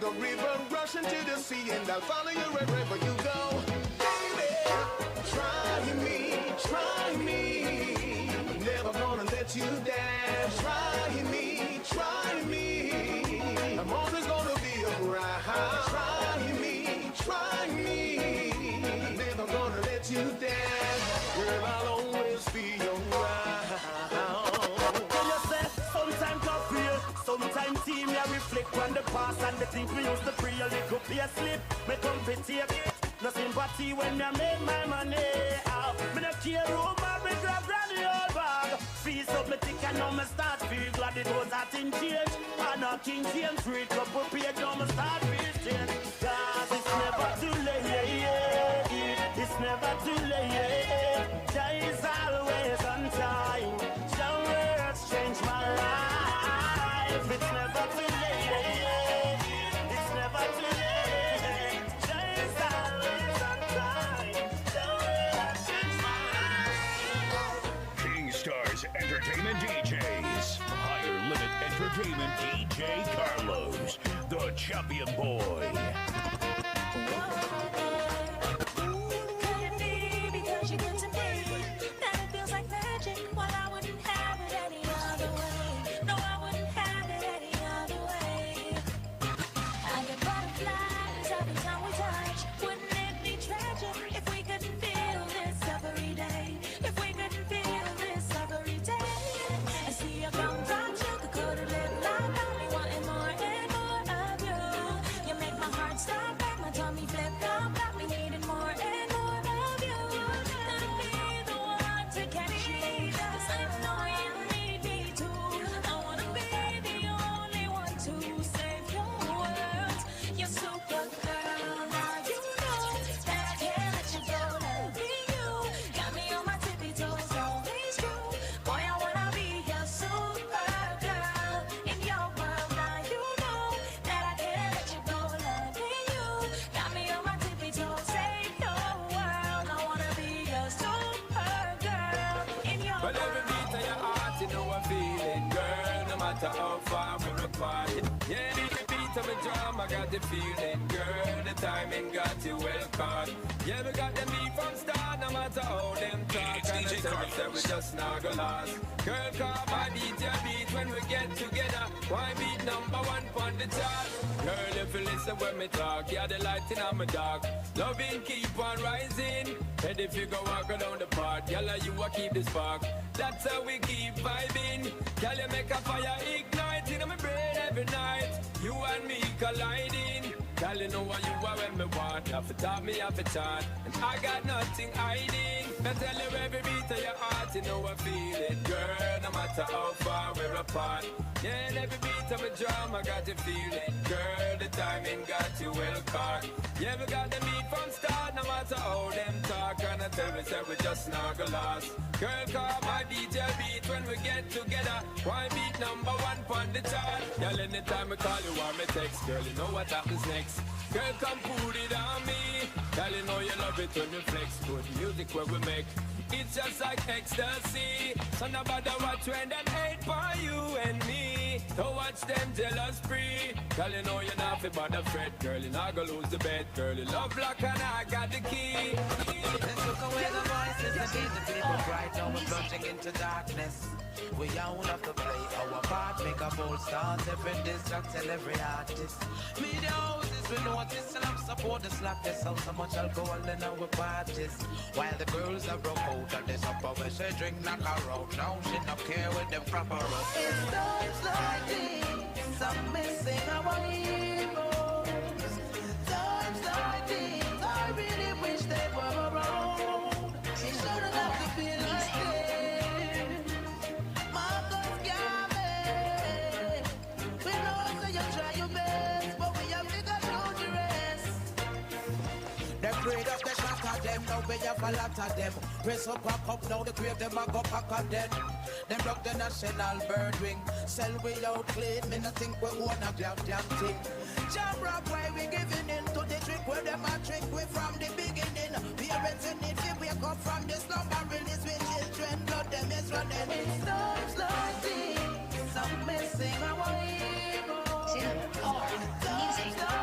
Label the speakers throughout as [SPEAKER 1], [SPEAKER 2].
[SPEAKER 1] a river rushing to the sea, and I'll follow you wherever you go. Baby, try me. Never gonna let you down. Try me. I'm always gonna be around. Try me. Never gonna let you down. Girl, I'll always be around.
[SPEAKER 2] Tell yourself, sometimes tough real, sometimes team ya reflect on the past and the things we used to pre a little pay a slip. Me come fi take it. No sympathy when I make my money. Me no care who my grab granny old bag. Fees up me thick and now me start feel glad it was a thing change. And a king James free couple page now me start feel change. Cause it's never too late. It's never too late. There is always on time. Your words change my life. It's never too late. It's never too late. There is always on time. Your words change my life.
[SPEAKER 3] King Stars Entertainment DJs. Higher Limit Entertainment DJ Carlos, the champion boy.
[SPEAKER 4] How far we're apart. Yeah, the beat of a drum, I got the feeling, girl. The timing got you well caught. Yeah, we got the beat from start, no matter how them talk. And I tell we just not gonna last. Girl, call my beat your beat when we get together. Why beat #1 on the chart? Girl, if you listen when me talk, yeah, the light in my dark. Loving keep on rising. And if you go walk down the path, yalla, you a keep the spark. That's how we keep vibing. Girl, you make a fire ignite in my brain every night. You and me colliding. Girl, you know what you are when me want. Have to talk me, have to chant. And I got nothing hiding. I tell you every beat of your heart, you know I feel it, girl. No matter how far we're apart. Yeah, and every beat of a drum, I got you feeling, girl. The timing got you well caught. Yeah, we got the beat from start, no matter how them talk. And I tell me, say we just not gonna last. Girl, call my DJ beat when we get together. Why beat #1 on the chart? Girl, anytime I call you or me text, girl, you know what happens next. Girl, come put it on me. Girl, you know you love it when we flex. Good music where we make. It's just like ecstasy. So nobody watch when them hate for you and me. Don't watch them jealous free. Girl, you know you're not fit by the fret. Girl, you're not gonna lose the bet. Girl, you love luck and I got the key.
[SPEAKER 5] Let's look away the voices and be the people bright. Now we're plunging into darkness. We all have to play our part. Make a bold start. Every distract and every artist. Media houses we notice and I'm support the slap. There's so much alcohol in our parties. While the girls are broke out and this upper where she drink knock her out. Now she don't care with them proper up.
[SPEAKER 6] It's times like these I'm missing our heroes. Times like these I really wish they were around. It shouldn't have to be like this. Marcus Garvey, we know so you try your best, but we have to go through the rest.
[SPEAKER 5] Them grade up the shot at them, now we have a lot of them. Raise up, back up, now the grave them a go pack of them. Them broke the national bird wing. Sell we out clean, me not think we own a damn thing. Jam rock why we giving in to the trick where them a trick we from the beginning. Parents in need to wake up from the slumber, release with children, blood them is running.
[SPEAKER 6] It's times like these I'm missing our heroes.
[SPEAKER 7] Music.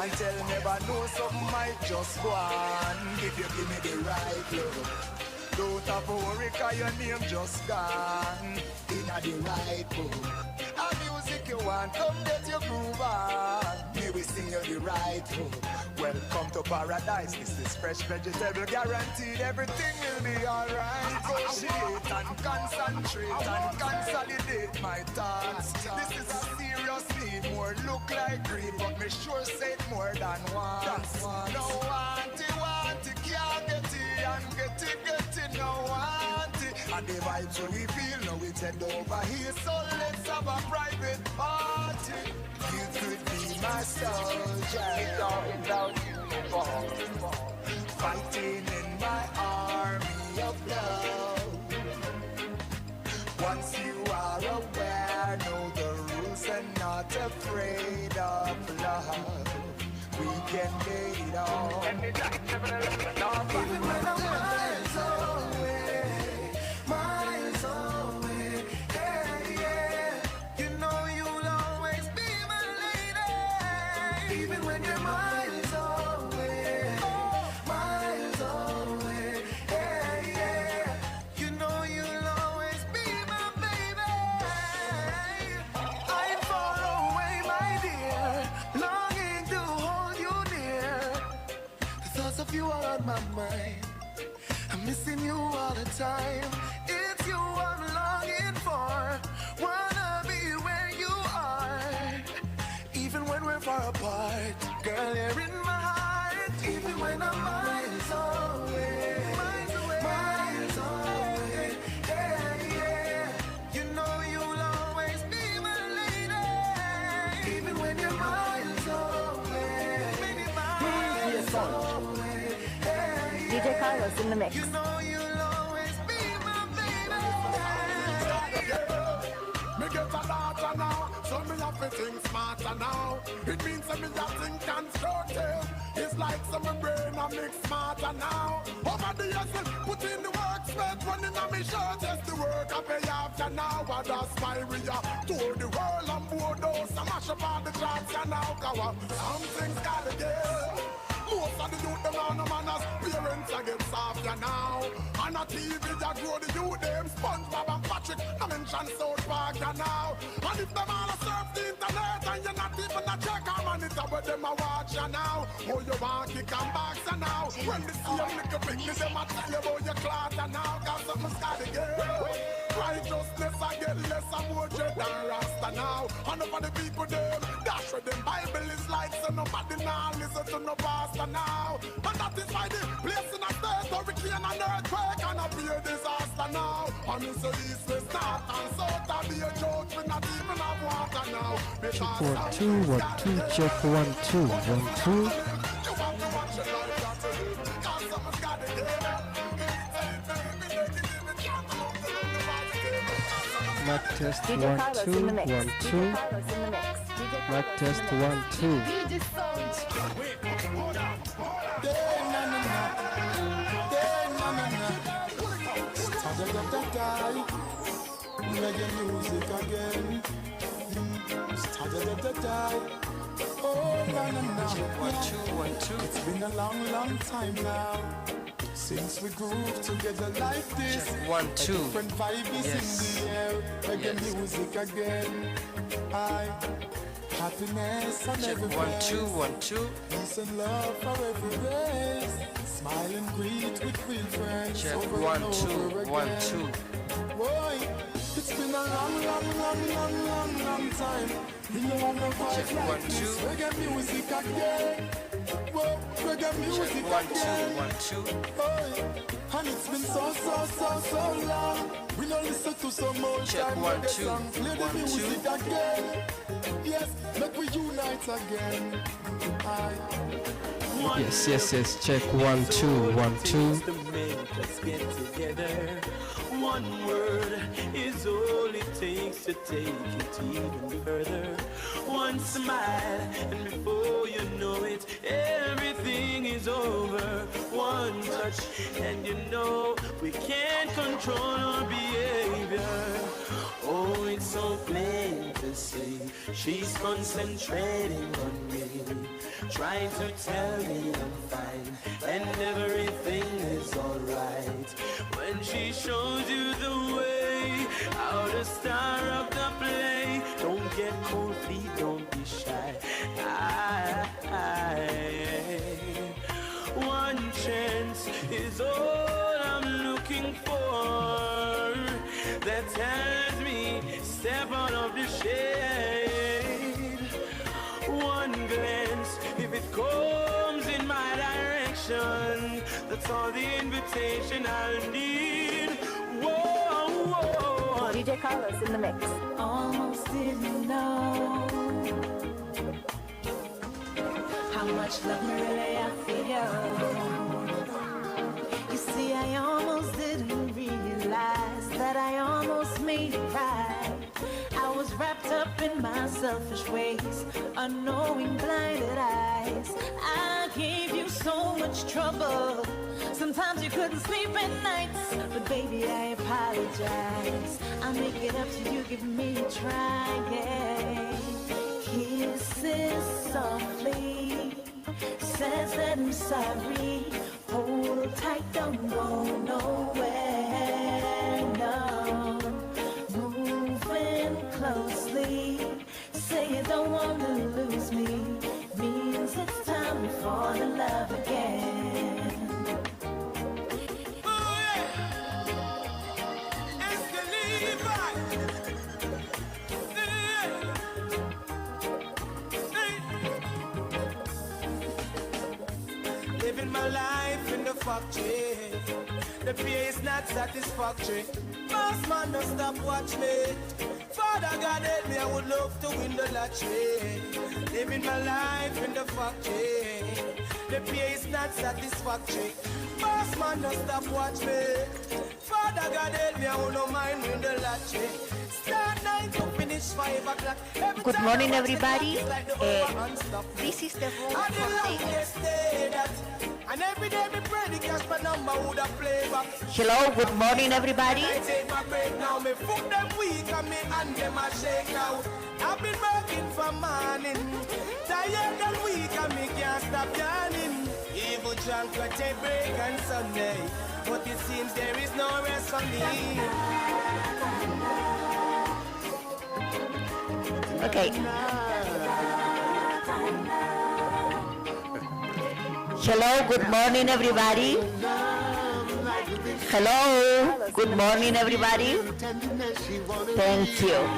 [SPEAKER 5] can't tell, never know something might just go on. If you give me the right love, don't have to worry, cause your name just gone. In the right book, a music you want, come get your groove on. Me we sing you the right hook. Welcome to paradise, this is fresh vegetable, guaranteed everything will be alright. Negotiate and concentrate and consolidate my thoughts. This is a serious need, more look like greed, but me sure say it more than once. No want it, can't get it, and get it, no want it. And the vibes we feel, now it's head over here, so let's have a private party. You could be my soldier without uniform, fighting in my army of love. Once you are aware, know the rules and not afraid of love, we can get it on. Even when I'm miles away, yeah. You know you'll always be my lady. Even when you're miles away, yeah. You know you'll always be my baby. I'm far away, my dear, longing to hold you near. The thoughts of you are on my mind, I'm missing you all the time. It's you I'm longing for, wanna be where you are. Even when we're far apart, girl, you're in my heart. Even when I'm miles away, yeah. You know you'll always be my lady. Even when you're miles away, miles away,
[SPEAKER 7] DJ Carlos in the mix.
[SPEAKER 5] you know you'll always be my baby. Me get a daughter now, so me have to think smarter now. It means that me just think constructive. It's like some brain I make smarter now. Over the years, put in the work, spent running on me shirt. Just the work I pay after now. But that's why we are tour the world and board those. I mash up all the jobs and now cover. Some things gotta give. Most of the youth, them are no manners. Parents are get softer now. And a TV that grow the youth, them SpongeBob and Patrick. I mention South Park now. And if them all surf the internet and you're not even a check on monitor, but them a watch you now. Oh, you want kick and box now. When the same little picnic, them a tell you about your clatter now. Cause something's gotta get. Righteousness I get less and more dread than Rasta now. And over the people them, dash with them Bible is like so nobody now listen to no pastor now. And that is why the place in a state hurricane and earthquake and a pure disaster now. And it's the east, west, north and south and be a joke we not even have water now.
[SPEAKER 8] Check 1 2 1 2 check 1 2 1 2.
[SPEAKER 5] You have to watch your life got to do. Cause someone's gotta get
[SPEAKER 8] Mic test
[SPEAKER 7] DJ
[SPEAKER 8] 1
[SPEAKER 7] Carlos
[SPEAKER 8] 2
[SPEAKER 7] in the mix.
[SPEAKER 8] 1
[SPEAKER 7] DJ
[SPEAKER 8] 2.
[SPEAKER 7] Carlos in the mix. DJ
[SPEAKER 8] Mic
[SPEAKER 7] Carlos
[SPEAKER 8] test
[SPEAKER 7] in the
[SPEAKER 8] 1 2.
[SPEAKER 5] Reggae music again. Oh, na na na.
[SPEAKER 9] 1 2 1 2.
[SPEAKER 5] It's been a long, long time now since we groove together like this.
[SPEAKER 9] Check 1 2.
[SPEAKER 5] A different vibe is
[SPEAKER 9] Yes.
[SPEAKER 5] in the air. Reggae
[SPEAKER 9] Yes.
[SPEAKER 5] music again. Happiness on
[SPEAKER 9] Check
[SPEAKER 5] every
[SPEAKER 9] 1 2 1 2.
[SPEAKER 5] peace and love for every race. Smile and greet with real friends.
[SPEAKER 9] Check
[SPEAKER 5] over
[SPEAKER 9] 1
[SPEAKER 5] and
[SPEAKER 9] 2
[SPEAKER 5] over
[SPEAKER 9] 1
[SPEAKER 5] again.
[SPEAKER 9] 2.
[SPEAKER 5] Boy, it's been a long, long, long, long, long, long time. We know I'm not quite
[SPEAKER 9] Check
[SPEAKER 5] like
[SPEAKER 9] 1
[SPEAKER 5] this.
[SPEAKER 9] 2.
[SPEAKER 5] Reggae music again. Whoa, reggae music
[SPEAKER 9] Check 1
[SPEAKER 5] again.
[SPEAKER 9] 2 1 2.
[SPEAKER 5] Boy, and it's been so long. We don't listen to some more
[SPEAKER 9] Check
[SPEAKER 5] time
[SPEAKER 9] 1
[SPEAKER 5] reggae
[SPEAKER 9] 2
[SPEAKER 5] song. Play the
[SPEAKER 9] 1
[SPEAKER 5] music
[SPEAKER 9] 2.
[SPEAKER 5] again. Yes, make we unite again.
[SPEAKER 8] Yes. Check 1 2 1 2.
[SPEAKER 2] To make us get together. One word is all it takes to take it even further. One smile, and before you know it, everything is over. One touch, and you know we can't control our behavior. Oh, it's so plain to
[SPEAKER 10] see. She's concentrating on me, trying to tell me I'm fine and everything is alright. When she shows you the way, how to start up the play. Don't get cold feet, don't be shy. One chance is all I'm looking for. That tells me step out of the shade. One glance, if it comes in my direction, that's all the invitation I'll need. Whoa, whoa.
[SPEAKER 7] DJ Carlos in the mix.
[SPEAKER 6] Almost didn't know how much love really I feel. You see, I almost didn't realize that I almost made it right. I was wrapped up in my selfish ways, unknowing blinded eyes. I gave you so much trouble. Sometimes you couldn't sleep at nights, but baby, I apologize. I'll make it up to you, give me a try, yeah. Kisses softly, says that I'm sorry. Hold tight, don't go nowhere, no. Moving closely, say you don't want to lose me. Means it's time to fall in love again.
[SPEAKER 10] Living my life in the factory, the pay is not satisfactory. Boss man, don't stop watch me. Father God help me, I would love to win the lottery. Living my life in the factory, the pay is not satisfactory. Boss man, don't stop watch me. Father God help me, I would not mind win the lottery. Start 9 to finish 5 o'clock.
[SPEAKER 11] Good morning, everybody. This is the room for ladies.
[SPEAKER 10] And every day me pray the cash my number would have play back.
[SPEAKER 11] Hello, good morning, everybody.
[SPEAKER 10] I take my break now, me foot them weak and me hand them a shake now. I've been working from morning, tired and weak and me can't stop yawning. Even drunk could take break on Sunday, but it seems there is no rest for me.
[SPEAKER 11] Okay. Hello, good morning, everybody. Hello, good morning, everybody. Thank you.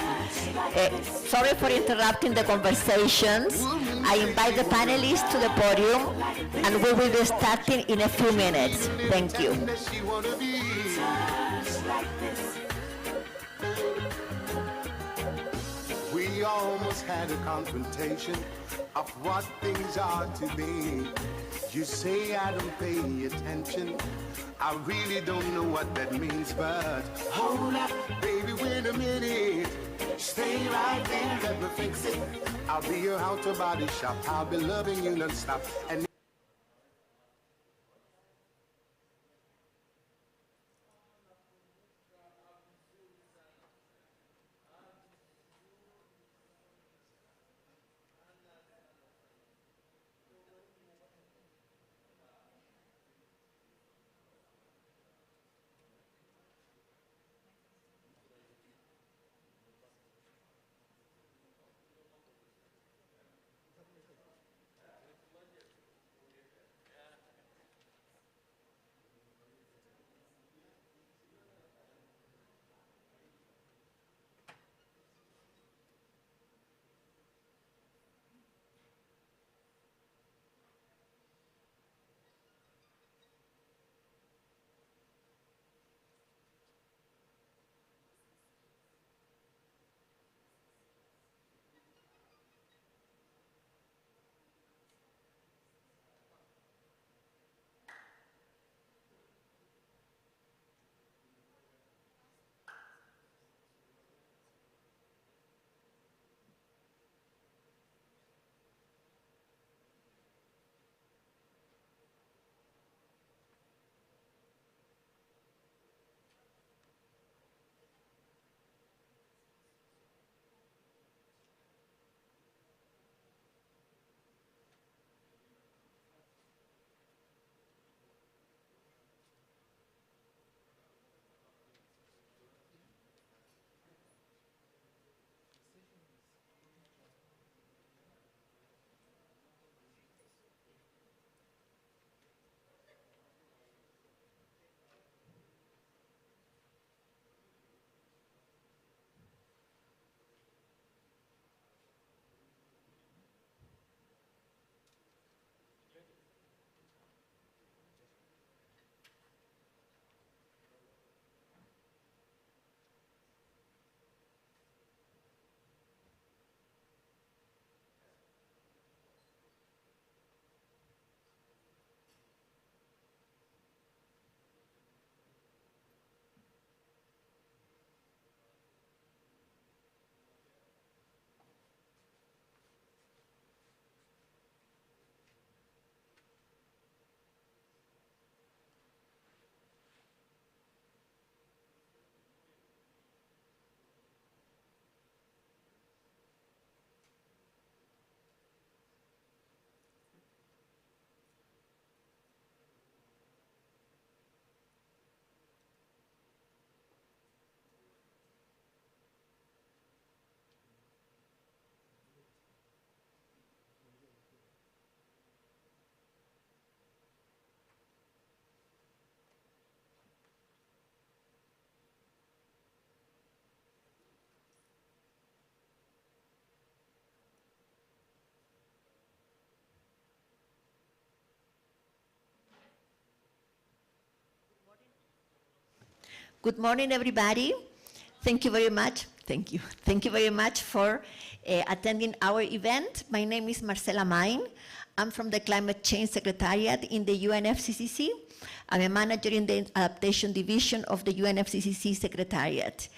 [SPEAKER 11] Sorry for interrupting the conversations. I invite the panelists to the podium, and we will be starting in a few minutes. Thank you.
[SPEAKER 1] We almost had a confrontation of what things are to be. You say I don't pay attention. I really don't know what that means, but hold up, baby, wait a minute. Stay right there, let me fix it. I'll be your outer body shop. I'll be loving you non-stop. And
[SPEAKER 11] Good morning, everybody. Thank you very much. Thank you. Thank you very much for attending our event. My name is Marcela Main. I'm from the Climate Change Secretariat in the UNFCCC. I'm a manager in the Adaptation Division of the UNFCCC Secretariat.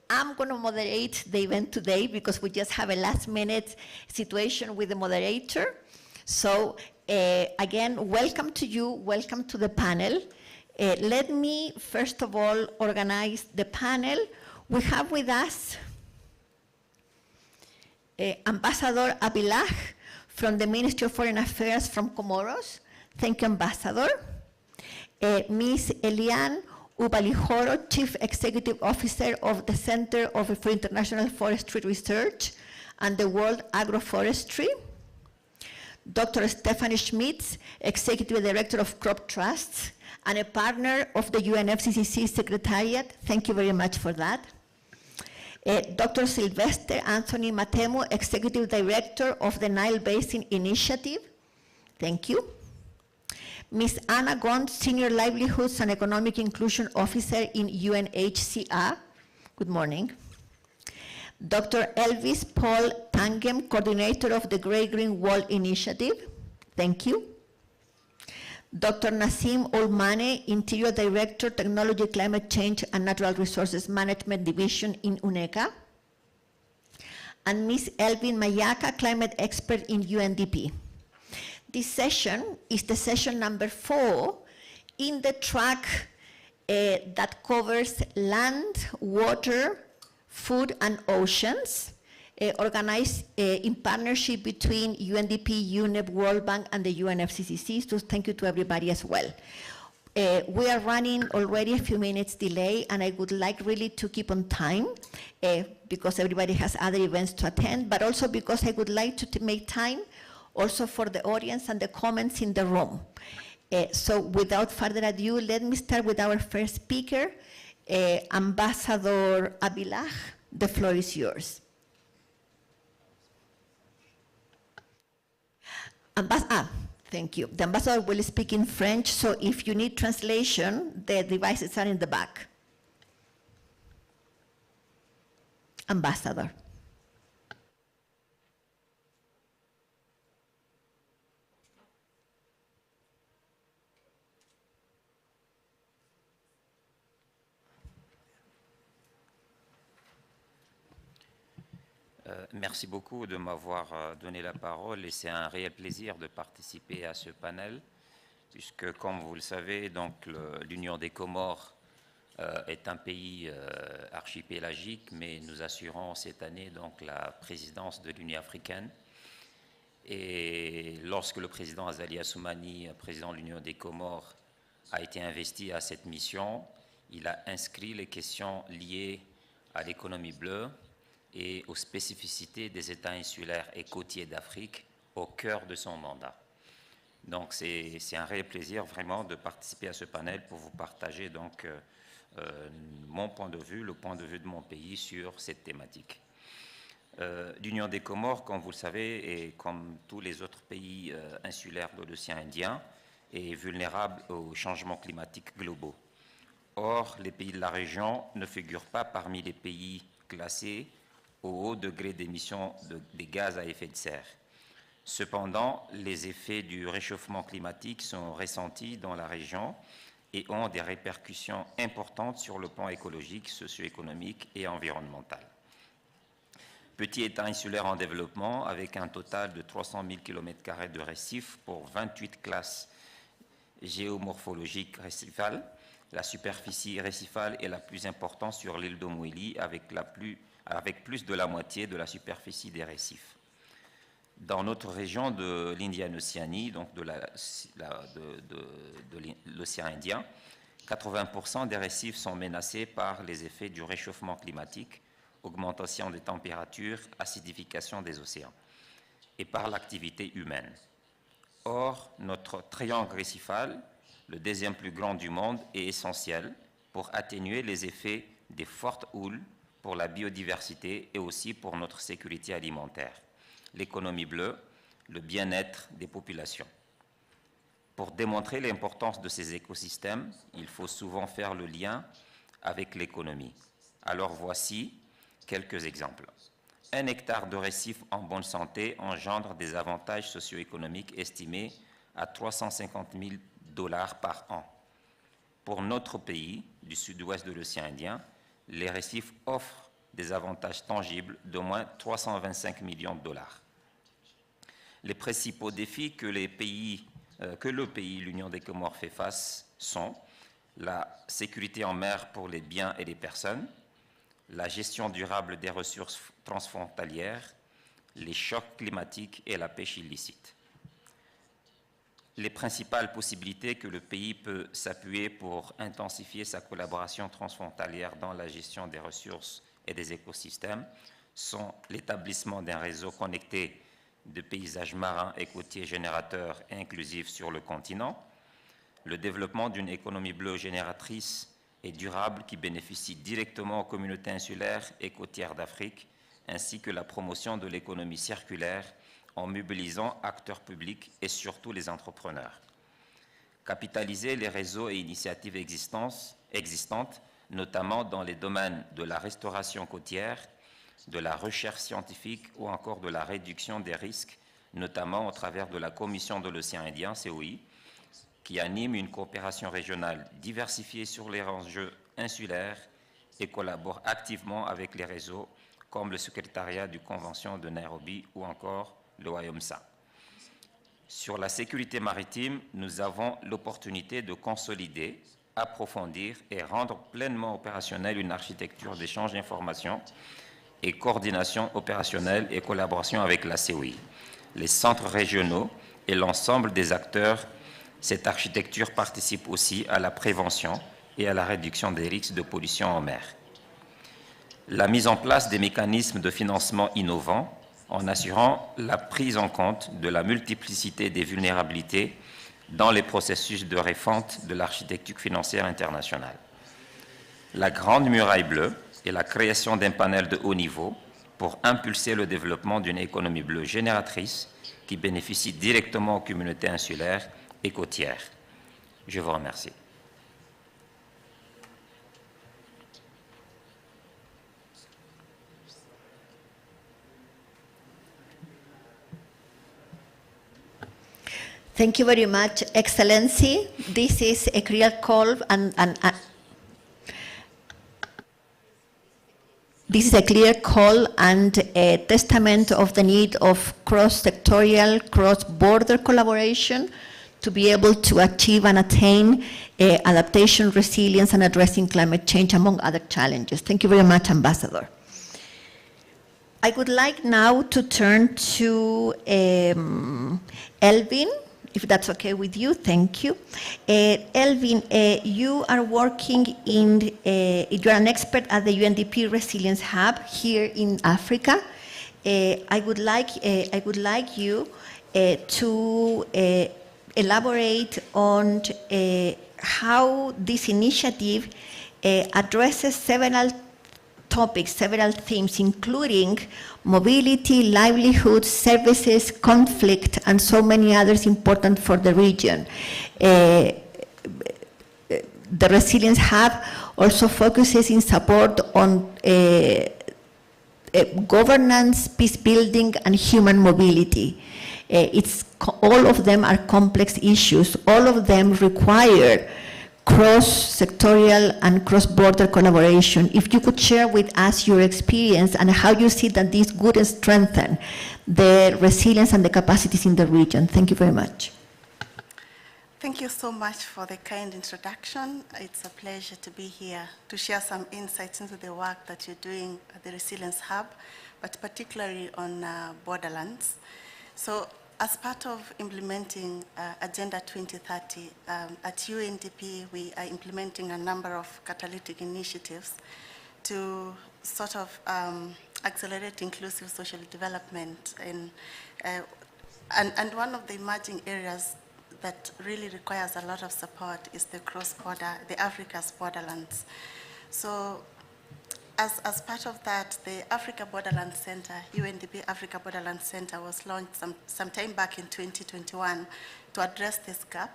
[SPEAKER 11] I'm going to moderate the event today because we just have a last-minute situation with the moderator. So again, welcome to you, welcome to the panel. Let me, first of all, organize the panel. We have with us Ambassador Abilah from the Ministry of Foreign Affairs from Comoros. Thank you, Ambassador. Ms. Eliane Ubalihoro, Chief Executive Officer of the Center for International Forestry Research and the World Agroforestry. Dr. Stephanie Schmitz, Executive Director of Crop Trusts and a partner of the UNFCCC Secretariat. Thank you very much for that. Dr. Sylvester Anthony Matemu, Executive Director of the Nile Basin Initiative. Thank you. Ms. Anna Gond, Senior Livelihoods and Economic Inclusion Officer in UNHCR. Good morning. Dr. Elvis Paul Tangem, Coordinator of the Grey-Green Wall Initiative. Thank you. Dr. Nassim Olmane, Interior Director, Technology, Climate Change and Natural Resources Management Division in UNECA. And Ms. Elvin Mayaka, Climate Expert in UNDP. This session is the session number 4 in the track that covers land, water, food, and oceans, organized in partnership between UNDP, UNEP, World Bank, and the UNFCCC. So thank you to everybody as well. We are running already a few minutes delay, and I would like really to keep on time because everybody has other events to attend, but also because I would like to make time also for the audience and the comments in the room. So without further ado, let me start with our first speaker, Ambassador Abilah. The floor is yours. Thank you. The ambassador will speak in French, so if you need translation, the devices are in the back. Ambassador.
[SPEAKER 12] Merci beaucoup de m'avoir donné la parole et c'est un réel plaisir de participer à ce panel puisque, comme vous le savez, l'Union des Comores est un pays archipélagique, mais nous assurons cette année la présidence de l'Union africaine. Et lorsque le président Azali Assoumani, président de l'Union des Comores, a été investi à cette mission, il a inscrit les questions liées à l'économie bleue et aux spécificités des États insulaires et côtiers d'Afrique au cœur de son mandat. Donc c'est un réel plaisir vraiment de participer à ce panel pour vous partager mon point de vue, le point de vue de mon pays sur cette thématique. L'Union des Comores, comme vous le savez, et comme tous les autres pays insulaires de l'océan Indien, est vulnérable aux changements climatiques globaux. Or, les pays de la région ne figurent pas parmi les pays classés au haut degré d'émission des gaz à effet de serre. Cependant, les effets du réchauffement climatique sont ressentis dans la région et ont des répercussions importantes sur le plan écologique, socio-économique et environnemental. Petit État insulaire en développement, avec un total de 300 000 km² de récifs pour 28 classes géomorphologiques récifales, la superficie récifale est la plus importante sur l'île d'Omueli, avec plus de la moitié de la superficie des récifs. Dans notre région de l'Indian Oceanie, donc de l'océan Indien, 80% des récifs sont menacés par les effets du réchauffement climatique, augmentation des températures, acidification des océans, et par l'activité humaine. Or, notre triangle récifal, le deuxième plus grand du monde, est essentiel pour atténuer les effets des fortes houles pour la biodiversité et aussi pour notre sécurité alimentaire, l'économie bleue, le bien-être des populations. Pour démontrer l'importance de ces écosystèmes, il faut souvent faire le lien avec l'économie. Alors voici quelques exemples. 1 hectare de récif en bonne santé engendre des avantages socio-économiques estimés à 350 000 $ par an. Pour notre pays, du sud-ouest de l'océan Indien, les récifs offrent des avantages tangibles d'au moins 325 millions de $. Les principaux défis que le pays, l'Union des Comores, fait face sont la sécurité en mer pour les biens et les personnes, la gestion durable des ressources transfrontalières, les chocs climatiques et la pêche illicite. Les principales possibilités que le pays peut s'appuyer pour intensifier sa collaboration transfrontalière dans la gestion des ressources et des écosystèmes sont l'établissement d'un réseau connecté de paysages marins et côtiers générateurs et inclusifs sur le continent, le développement d'une économie bleue génératrice et durable qui bénéficie directement aux communautés insulaires et côtières d'Afrique, ainsi que la promotion de l'économie circulaire en mobilisant acteurs publics et surtout les entrepreneurs. Capitaliser les réseaux et initiatives existantes, notamment dans les domaines de la restauration côtière, de la recherche scientifique ou encore de la réduction des risques, notamment au travers de la Commission de l'océan Indien, COI, qui anime une coopération régionale diversifiée sur les enjeux insulaires et collabore activement avec les réseaux comme le secrétariat du Convention de Nairobi ou encore le WAYOMSA. Sur la sécurité maritime, nous avons l'opportunité de consolider, approfondir et rendre pleinement opérationnelle une architecture d'échange d'informations et coordination opérationnelle et collaboration avec la COI, les centres régionaux et l'ensemble des acteurs. Cette architecture participe aussi à la prévention et à la réduction des risques de pollution en mer. La mise en place des mécanismes de financement innovants en assurant la prise en compte de la multiplicité des vulnérabilités dans les processus de refonte de l'architecture financière internationale. La Grande Muraille Bleue et la création d'un panel de haut niveau pour impulser le développement d'une économie bleue génératrice qui bénéficie directement aux communautés insulaires et côtières. Je vous remercie.
[SPEAKER 11] Thank you very much, Excellency. This is a clear call this is a clear call and a testament of the need of cross-sectorial, cross-border collaboration to be able to achieve and attain adaptation, resilience, and addressing climate change, among other challenges. Thank you very much, Ambassador. I would like now to turn to Elvin, if that's okay with you. Thank you. Elvin, you are working you're an expert at the UNDP Resilience Hub here in Africa. I would like you to elaborate on how this initiative addresses several topics, several themes, including mobility, livelihood, services, conflict, and so many others important for the region. The Resilience Hub also focuses in support on governance, peace building, and human mobility. All of them are complex issues. All of them require cross-sectorial and cross-border collaboration. If you could share with us your experience and how you see that this would strengthen the resilience and the capacities in the region. Thank you very much.
[SPEAKER 13] Thank you so much for the kind introduction. It's a pleasure to be here to share some insights into the work that you're doing at the Resilience Hub, but particularly on borderlands. So, as part of implementing Agenda 2030, at UNDP, we are implementing a number of catalytic initiatives to sort of accelerate inclusive social development. And one of the emerging areas that really requires a lot of support is the cross-border, the Africa's borderlands. So, as part of that, the Africa Borderland Center, UNDP Africa Borderland Center, was launched some time back in 2021 to address this gap,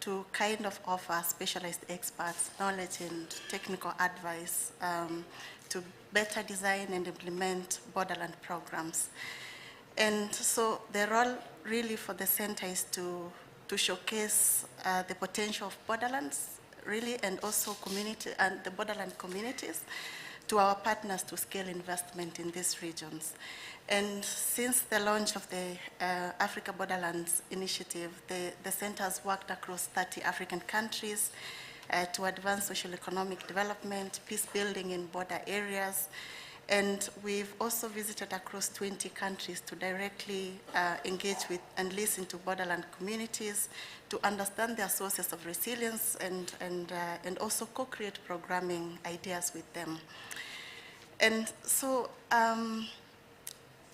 [SPEAKER 13] to kind of offer specialized experts knowledge and technical advice to better design and implement borderland programs. And so the role really for the center is to showcase the potential of borderlands, really, and also community and the borderland communities to our partners to scale investment in these regions. And since the launch of the Africa Borderlands Initiative, the center has worked across 30 African countries to advance social economic development, peace building in border areas. And we've also visited across 20 countries to directly engage with and listen to borderland communities to understand their sources of resilience and also co-create programming ideas with them. And so,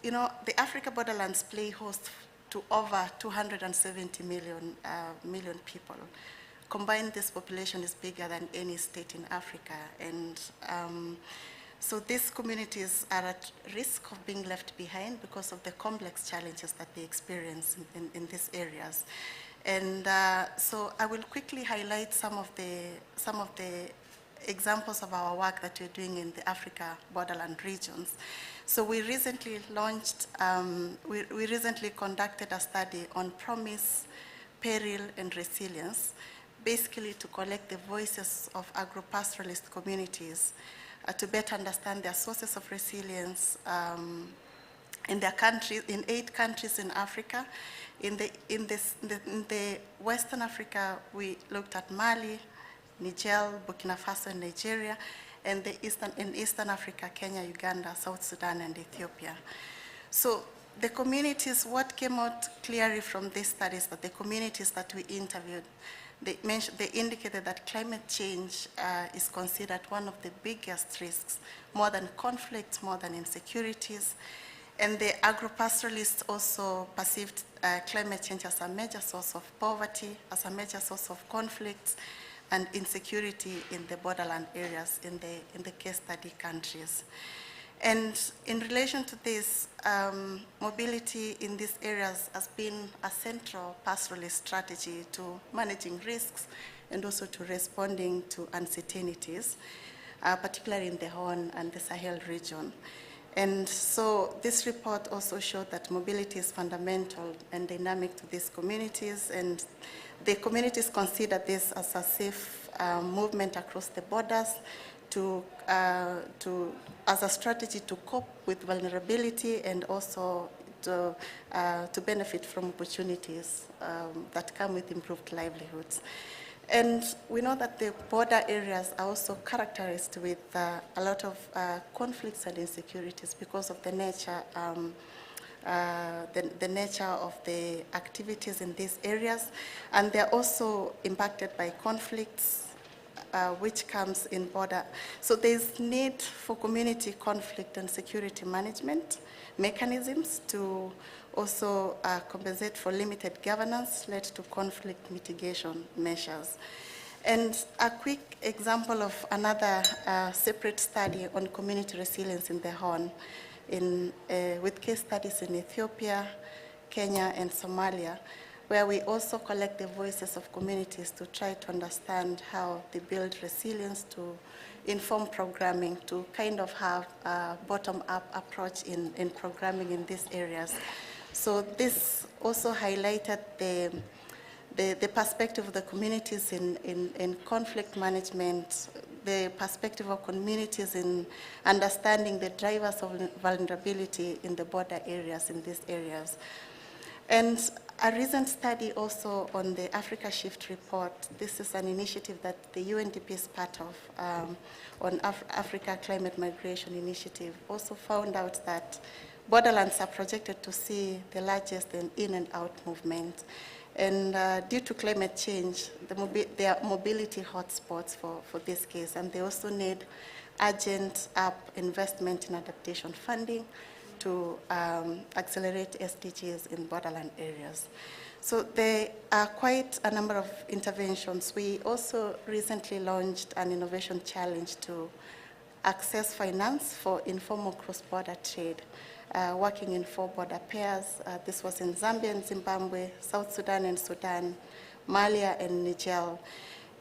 [SPEAKER 13] you know, the Africa Borderlands play host to over 270 million people. Combined, this population is bigger than any state in Africa. And so these communities are at risk of being left behind because of the complex challenges that they experience in these areas. And so I will quickly highlight some of the examples of our work that we're doing in the Africa borderland regions. So we recently launched, we recently conducted a study on promise, peril, and resilience, basically to collect the voices of agro-pastoralist communities to better understand their sources of resilience in their countries, in 8 countries in Africa. In the Western Africa, we looked at Mali, Niger, Burkina Faso, and Nigeria, and in Eastern Africa, Kenya, Uganda, South Sudan, and Ethiopia. So the communities, what came out clearly from these studies, that the communities that we interviewed, they indicated that climate change is considered one of the biggest risks, more than conflict, more than insecurities. And the agro-pastoralists also perceived climate change as a major source of poverty, as a major source of conflicts and insecurity in the borderland areas, in the case study countries. And in relation to this, mobility in these areas has been a central pastoralist strategy to managing risks and also to responding to uncertainties, particularly in the Horn and the Sahel region. And so this report also showed that mobility is fundamental and dynamic to these communities, and the communities consider this as a safe movement across the borders as a strategy to cope with vulnerability and also to benefit from opportunities that come with improved livelihoods. And we know that the border areas are also characterized with a lot of conflicts and insecurities because of the nature, the nature of the activities in these areas. And they're also impacted by conflicts, which comes in border. So there's need for community conflict and security management mechanisms to also compensate for limited governance led to conflict mitigation measures. And a quick example of another separate study on community resilience in the Horn, with case studies in Ethiopia, Kenya, and Somalia, where we also collect the voices of communities to try to understand how they build resilience, to inform programming, to kind of have a bottom-up approach in programming in these areas. So this also highlighted the perspective of the communities in conflict management, the perspective of communities in understanding the drivers of vulnerability in the border areas, in these areas. And a recent study also on the Africa Shift report, this is an initiative that the UNDP is part of, on Africa Climate Migration Initiative, also found out that borderlands are projected to see the largest in and out movement. And due to climate change, there are mobility hotspots for this case, and they also need urgent investment in adaptation funding to accelerate SDGs in borderland areas. So there are quite a number of interventions. We also recently launched an innovation challenge to access finance for informal cross-border trade, working in 4 border pairs. This was in Zambia and Zimbabwe, South Sudan and Sudan, Mali and Niger.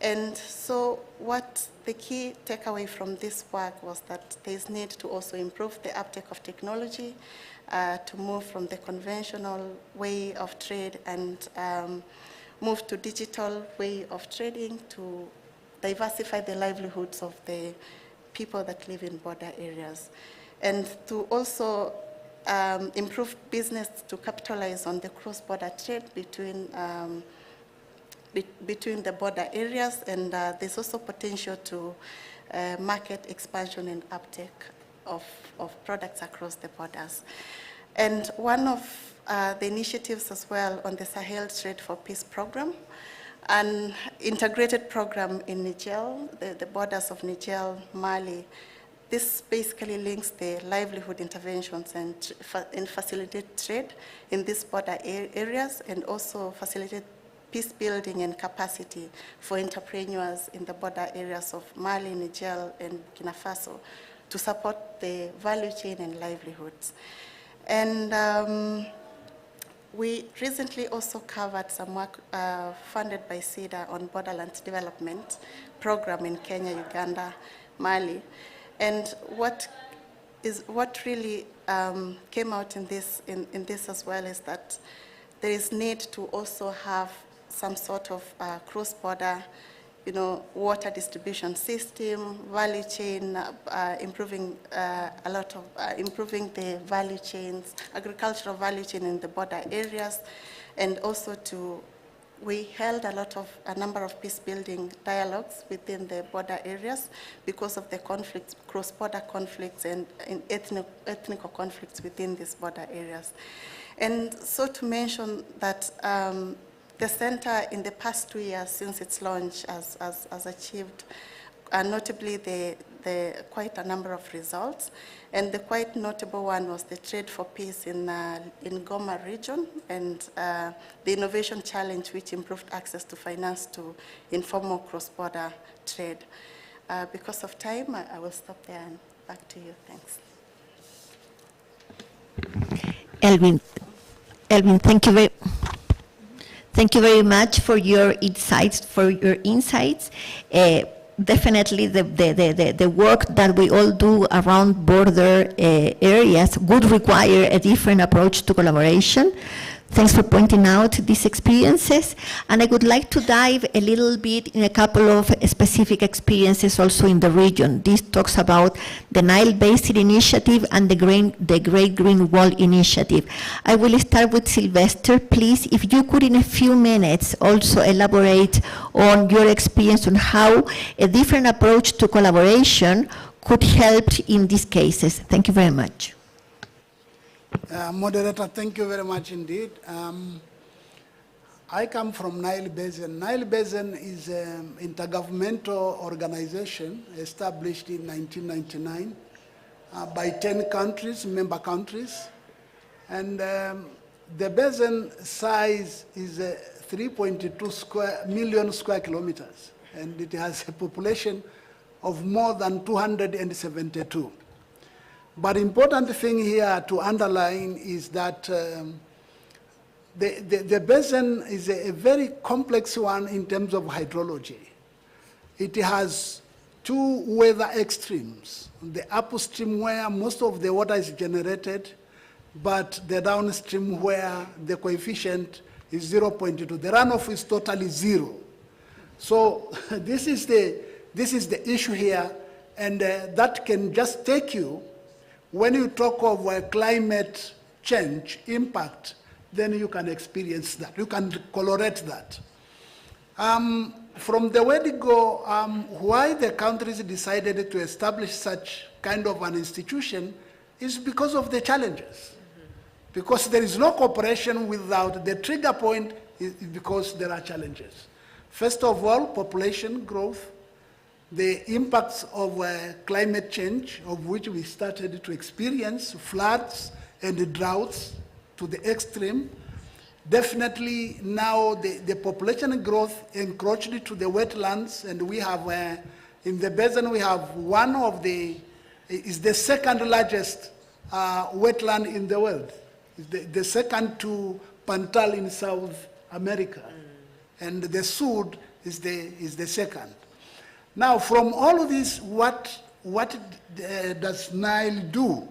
[SPEAKER 13] And so what the key takeaway from this work was that there is need to also improve the uptake of technology, to move from the conventional way of trade and move to digital way of trading, to diversify the livelihoods of the people that live in border areas, and to also improve business to capitalize on the cross-border trade between the border areas, and there's also potential to market expansion and uptake of products across the borders. And one of the initiatives as well on the Sahel Trade for Peace program, an integrated program in Niger, the borders of Niger, Mali. This basically links the livelihood interventions and facilitate trade in these border areas, and also facilitate peace building and capacity for entrepreneurs in the border areas of Mali, Niger, and Burkina Faso to support the value chain and livelihoods. And we recently also covered some work funded by CEDA on borderlands development program in Kenya, Uganda, Mali. And what really came out in this as well is that there is need to also have some sort of cross-border, water distribution system, value chain, improving improving the value chains, agricultural value chain in the border areas, and also we held a number of peace-building dialogues within the border areas because of the conflicts, cross-border conflicts and ethnic conflicts within these border areas. And so to mention that the center in the past 2 years since its launch has achieved notably quite a number of results. And the quite notable one was the Trade for Peace in Goma region, and the Innovation Challenge, which improved access to finance to informal cross-border trade. Because of time, I will stop there and back to you. Thanks.
[SPEAKER 11] Elvin, thank you very much for your insights. Definitely the work that we all do around border areas would require a different approach to collaboration. Thanks for pointing out these experiences. And I would like to dive a little bit in a couple of specific experiences also in the region. This talks about the Nile Basin Initiative and the Great Green Wall Initiative. I will start with Sylvester. Please, if you could in a few minutes also elaborate on your experience on how a different approach to collaboration could help in these cases. Thank you very much.
[SPEAKER 14] Moderator, thank you very much indeed. I come from Nile Basin. Nile Basin is an intergovernmental organization established in 1999 by 10 countries, member countries. And the basin size is 3.2 million square kilometers. And it has a population of more than 272. But important thing here to underline is that the basin is a very complex one in terms of hydrology. It has two weather extremes. The upstream where most of the water is generated, but the downstream where the coefficient is 0.2. The runoff is totally zero. So this is the issue here, and that can just take you. When you talk of climate change impact, then you can experience that. You can correlate that. From the word go, why the countries decided to establish such kind of an institution is because of the challenges. Because there is no cooperation without the trigger point, is because there are challenges. First of all, population growth. The impacts of climate change, of which we started to experience, floods and droughts to the extreme. Definitely now the population growth encroached to the wetlands, and we have, in the basin, we have is the second largest wetland in the world. It's the second to Pantal in South America. and the Sud is the second. Now, from all of this, what does Nile do?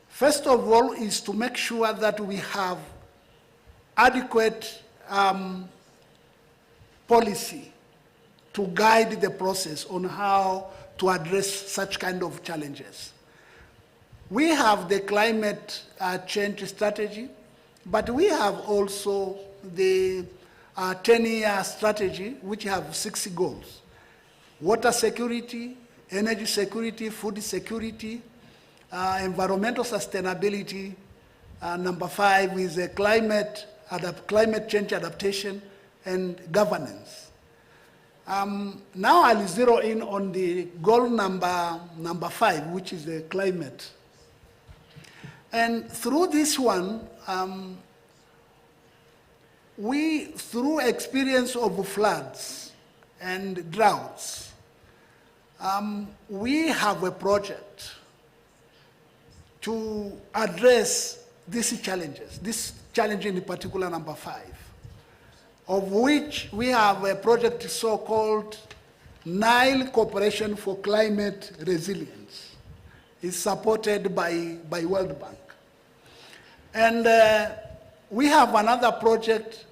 [SPEAKER 14] First of all, is to make sure that we have adequate policy to guide the process on how to address such kind of challenges. We have the climate change strategy, but we have also the 10-year strategy, which have 6 goals: water security, energy security, food security, environmental sustainability. Number 5 is climate change adaptation and governance. Now I'll zero in on the goal number 5, which is the climate. And through this one, through experience of floods and droughts, we have a project to address these challenges, this challenge in particular number 5, of which we have a project so-called Nile Cooperation for Climate Resilience. It's supported by World Bank. And we have another project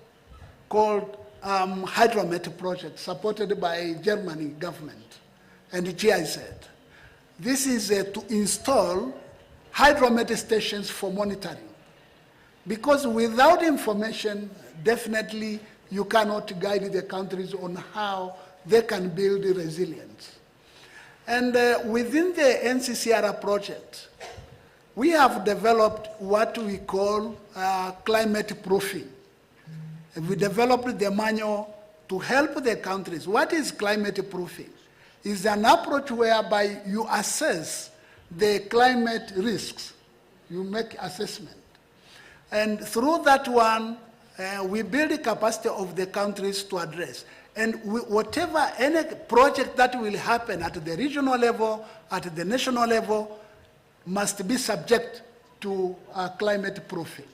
[SPEAKER 14] called Hydromet project, supported by Germany government and the GIZ. This is to install hydromet stations for monitoring. Because without information, definitely you cannot guide the countries on how they can build resilience. And within the NCCR project, we have developed what we call climate proofing. We developed the manual to help the countries. What is climate proofing? It's an approach whereby you assess the climate risks. You make assessment. And through that one, we build the capacity of the countries to address. And whatever, any project that will happen at the regional level, at the national level, must be subject to climate proofing.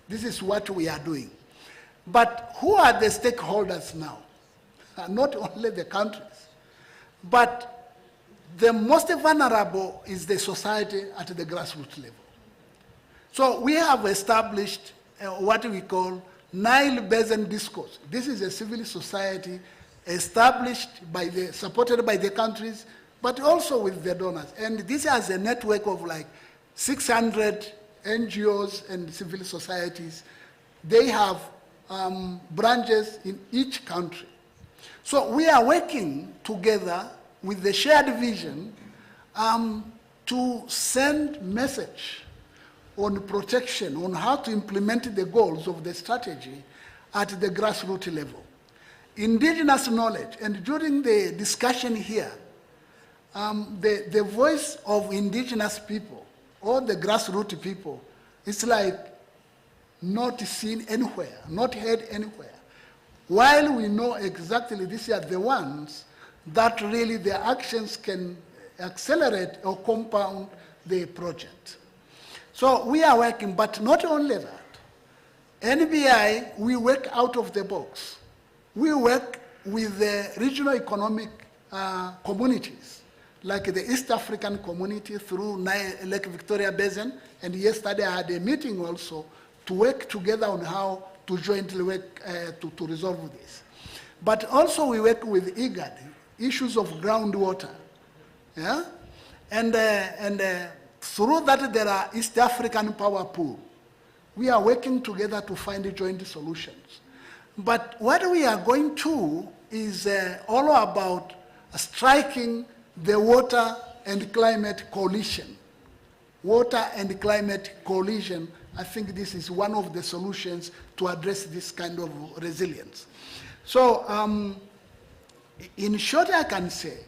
[SPEAKER 14] This is what we are doing. But who are the stakeholders now? Not only the countries, but the most vulnerable is the society at the grassroots level. So we have established what we call Nile Basin Discourse. This is a civil society established supported by the countries, but also with the donors. And this has a network of like 600 NGOs and civil societies. They have branches in each country. So we are working together with the shared vision to send message on protection, on how to implement the goals of the strategy at the grassroots level. Indigenous knowledge, and during the discussion here, the voice of indigenous people, or the grassroots people, is like not seen anywhere, not heard anywhere. While we know exactly these are the ones that really their actions can accelerate or compound the project. So we are working, but not only that. NBI, we work out of the box. We work with the regional economic communities, like the East African community through Lake Victoria Basin, and yesterday I had a meeting also to work together on how to jointly work to resolve this. But also we work with IGAD, issues of groundwater, yeah? And through that there are East African power pool. We are working together to find joint solutions. But what we are going to is all about striking the water and climate coalition. Water and climate coalition, I think this is one of the solutions to address this kind of resilience. So, in short, I can say,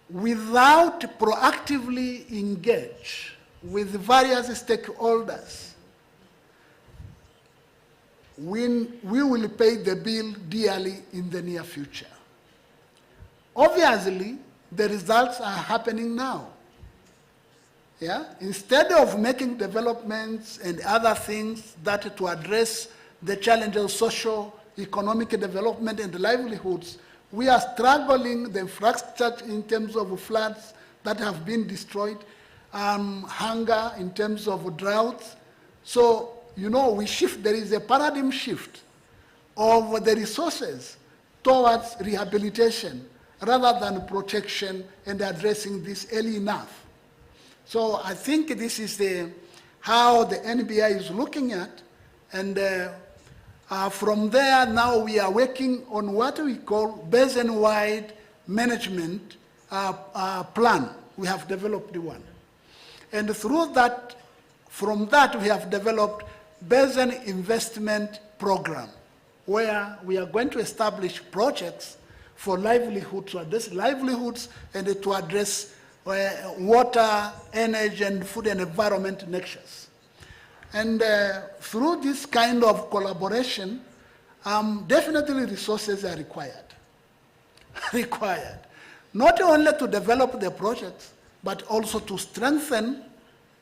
[SPEAKER 14] without proactively engage with various stakeholders, we will pay the bill dearly in the near future. Obviously, the results are happening now. Yeah? Instead of making developments and other things that to address the challenges of socio-economic development and livelihoods. We are struggling the infrastructure in terms of floods that have been destroyed, hunger in terms of droughts. So, you know, there is a paradigm shift of the resources towards rehabilitation rather than protection and addressing this early enough. So I think this is how the NBI is looking at, and from there now we are working on what we call basin-wide management plan. We have developed one. And through that, from that we have developed basin investment program, where we are going to establish projects for livelihoods, to address livelihoods and to address water, energy, and food and environment nexus. And through this kind of collaboration, definitely resources are required. Not only to develop the projects, but also to strengthen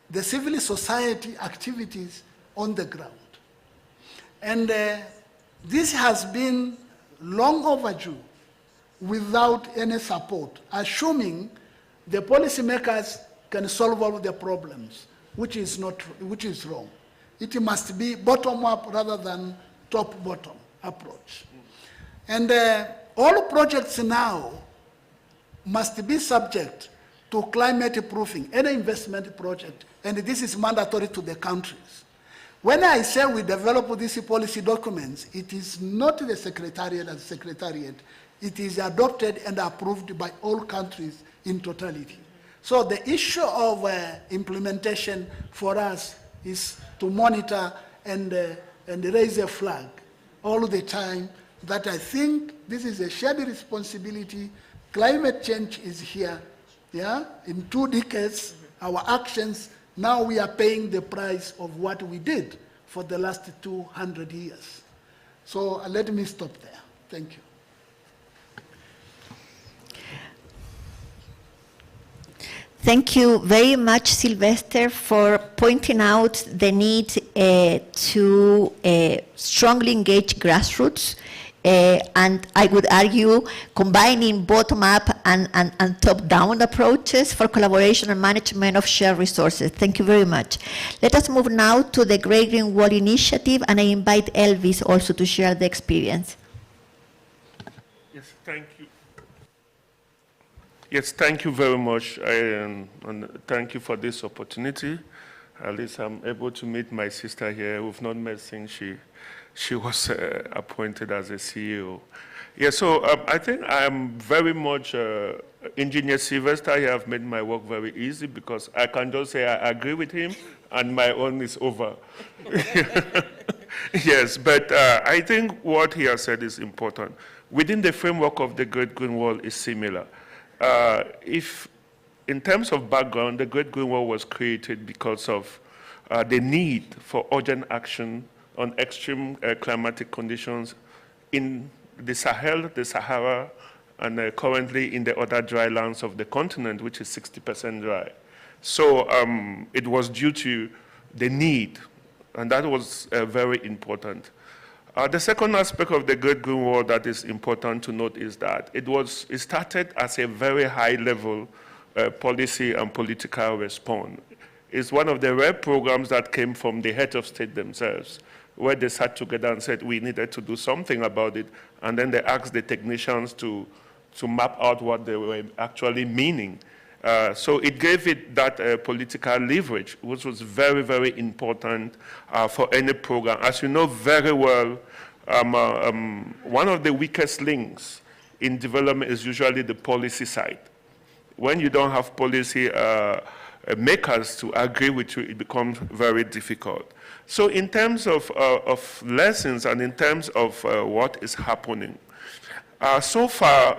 [SPEAKER 14] the civil society activities on the ground. And this has been long overdue without any support, assuming the policymakers can solve all the problems, which is wrong. It must be bottom-up rather than top-bottom approach. And all projects now must be subject to climate proofing, any investment project, and this is mandatory to the countries. When I say we develop these policy documents, it is not the secretariat as secretariat. It is adopted and approved by all countries in totality. So the issue of implementation for us is to monitor and raise a flag all the time that I think this is a shared responsibility. Climate change is here. Yeah? In 2 decades, our actions, now we are paying the price of what we did for the last 200 years. So let me stop there. Thank you.
[SPEAKER 11] Thank you very much, Sylvester, for pointing out the need to strongly engage grassroots, and I would argue combining bottom-up and top-down approaches for collaboration and management of shared resources. Thank you very much. Let us move now to the Great Green Wall Initiative, and I invite Elvis also to share the experience.
[SPEAKER 15] Yes, thank you. Yes, thank you very much, and thank you for this opportunity. At least I'm able to meet my sister here. We've not met since she was appointed as a CEO. Yeah, so I think I'm very much Engineer Sylvester. You have made my work very easy because I can just say I agree with him and my own is over. Yes, but I think what he has said is important. Within the framework of the Great Green Wall is similar. If, in terms of background, the Great Green Wall was created because of the need for urgent action on extreme climatic conditions in the Sahel, the Sahara, and currently in the other dry lands of the continent, which is 60% dry. So it was due to the need, and that was very important. The second aspect of the Great Green Wall that is important to note is that it started as a very high-level policy and political response. It's one of the rare programs that came from the heads of state themselves, where they sat together and said we needed to do something about it, and then they asked the technicians to map out what they were actually meaning. So it gave it that political leverage, which was very, very important for any program. As you know very well, one of the weakest links in development is usually the policy side. When you don't have policy makers to agree with you, it becomes very difficult. So in terms of lessons and in terms of what is happening, so far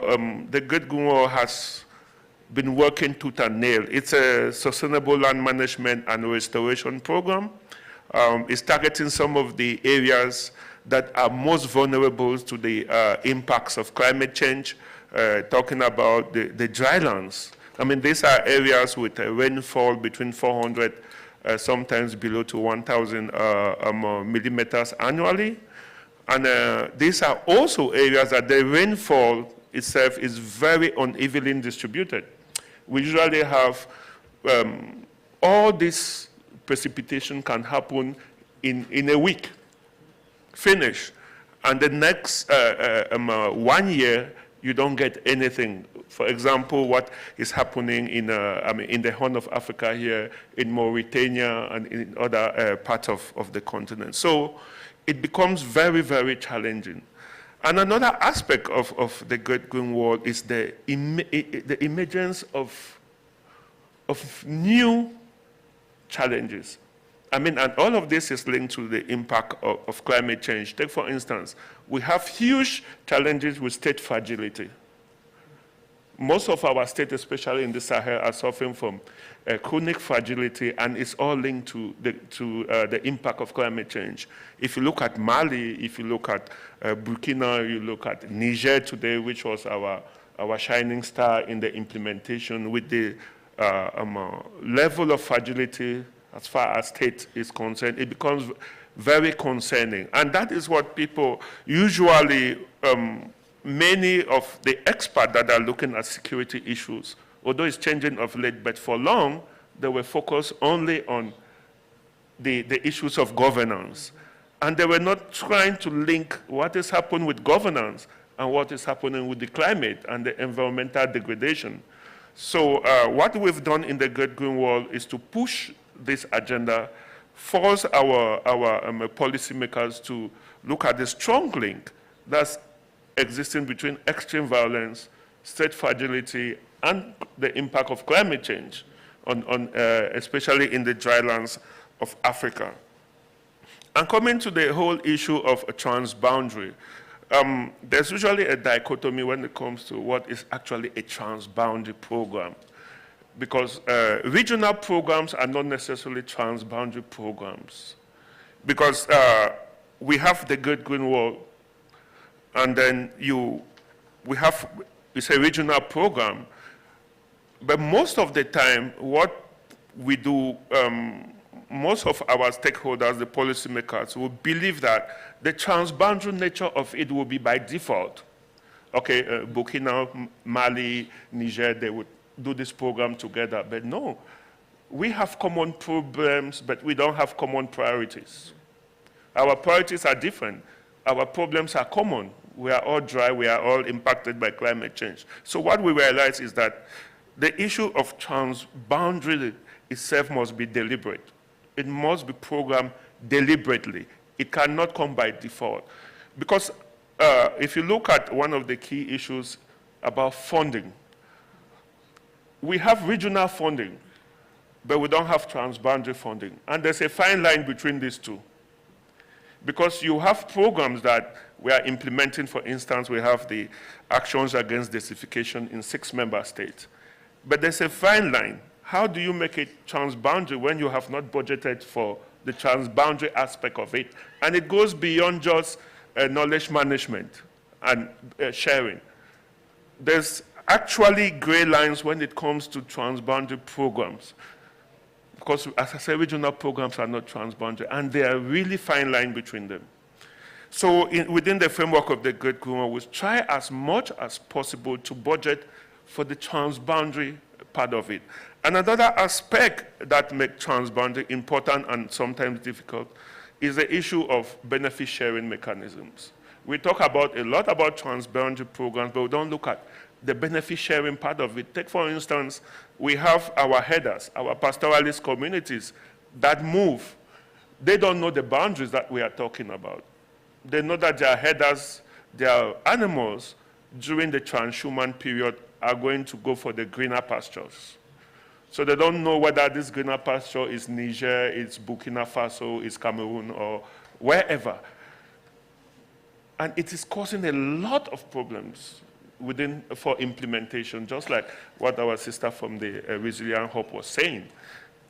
[SPEAKER 15] the Great Green Wall has been working tooth and nail. It's a sustainable land management and restoration program. It's targeting some of the areas that are most vulnerable to the impacts of climate change, talking about the dry lands. I mean, these are areas with a rainfall between 400 sometimes below to 1,000 millimeters annually. And these are also areas that the rainfall itself is very unevenly distributed. We usually have all this precipitation can happen in a week, finish. And the next 1 year, you don't get anything. For example, what is happening in the Horn of Africa here, in Mauritania, and in other parts of the continent. So it becomes very, very challenging. And another aspect of the Great Green Wall is the emergence of new challenges. And all of this is linked to the impact of climate change. Take, for instance, we have huge challenges with state fragility. Most of our states, especially in the Sahel, are suffering from chronic fragility, and it's all linked to the impact of climate change. If you look at Mali, if you look at Burkina, you look at Niger today, which was our shining star in the implementation, with the level of fragility as far as state is concerned, it becomes very concerning. And that is what people usually, many of the experts that are looking at security issues, although it's changing of late, but for long, they were focused only on the issues of governance. And they were not trying to link what is happening with governance and what is happening with the climate and the environmental degradation. So what we've done in the Great Green Wall is to push this agenda, force our policymakers to look at the strong link that's existing between extreme violence, state fragility, and the impact of climate change, especially in the drylands of Africa. And coming to the whole issue of a transboundary, there's usually a dichotomy when it comes to what is actually a transboundary program. Because regional programs are not necessarily transboundary programs. Because we have the Great Green Wall, and then it's a regional program. But most of the time, what we do, most of our stakeholders, the policymakers, will believe that the transboundary nature of it will be by default. Okay, Burkina, Mali, Niger, they would do this program together. But no, we have common problems, but we don't have common priorities. Our priorities are different. Our problems are common. We are all dry. We are all impacted by climate change. So what we realize is that the issue of transboundary itself must be deliberate. It must be programmed deliberately. It cannot come by default. Because if you look at one of the key issues about funding, we have regional funding, but we don't have transboundary funding. And there's a fine line between these two. Because you have programs that we are implementing. For instance, we have the actions against desertification in 6 member states. But there's a fine line. How do you make it transboundary when you have not budgeted for the transboundary aspect of it? And it goes beyond just knowledge management and sharing. There's actually gray lines when it comes to transboundary programs. Because, as I said, regional programs are not transboundary, and there are really fine line between them. So within the framework of the Great Green Wall, we try as much as possible to budget for the transboundary part of it. And another aspect that makes transboundary important and sometimes difficult is the issue of benefit sharing mechanisms. We talk a lot about transboundary programs, but we don't look at the benefit sharing part of it. Take, for instance, we have our headers, our pastoralist communities that move. They don't know the boundaries that we are talking about. They know that their headers, their animals, during the transhuman period, are going to go for the greener pastures. So they don't know whether this greener pasture is Niger, it's Burkina Faso, it's Cameroon, or wherever. And it is causing a lot of problems for implementation, just like what our sister from the Resilient Hope was saying.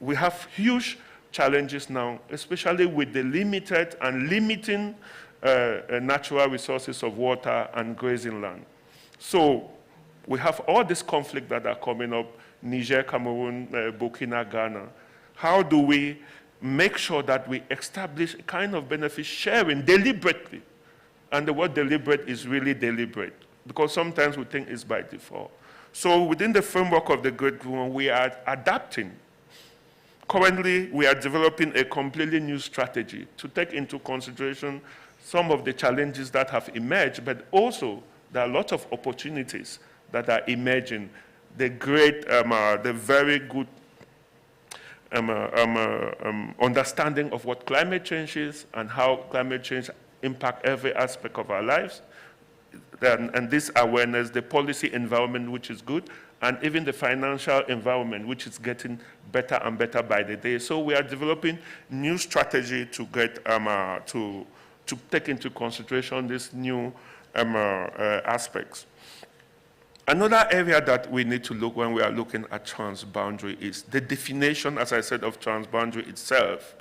[SPEAKER 15] We have huge challenges now, especially with the limited and limiting natural resources of water and grazing land. So we have all this conflict that are coming up, Niger, Cameroon, Burkina, Ghana. How do we make sure that we establish a kind of benefit sharing deliberately? And the word deliberate is really deliberate, because sometimes we think it's by default. So within the framework of the Great Green Wall, we are adapting. Currently, we are developing a completely new strategy to take into consideration some of the challenges that have emerged, but also there are a lot of opportunities that are emerging. The very good understanding of what climate change is and how climate change impacts every aspect of our lives. And this awareness, the policy environment, which is good, and even the financial environment, which is getting better and better by the day. So we are developing new strategy to get to take into consideration these new aspects. Another area that we need to look when we are looking at transboundary is the definition, as I said, of transboundary itself.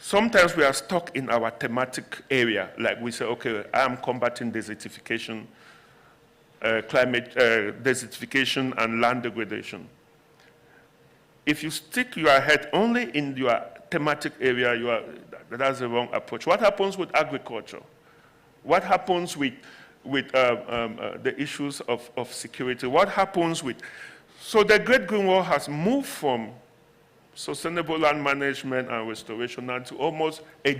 [SPEAKER 15] Sometimes we are stuck in our thematic area, like we say, okay, I am combating desertification, desertification and land degradation. If you stick your head only in your thematic area, that's the wrong approach. What happens with agriculture? What happens with the issues of security? What happens with... So the Great Green Wall has moved from sustainable land management and restoration now to almost a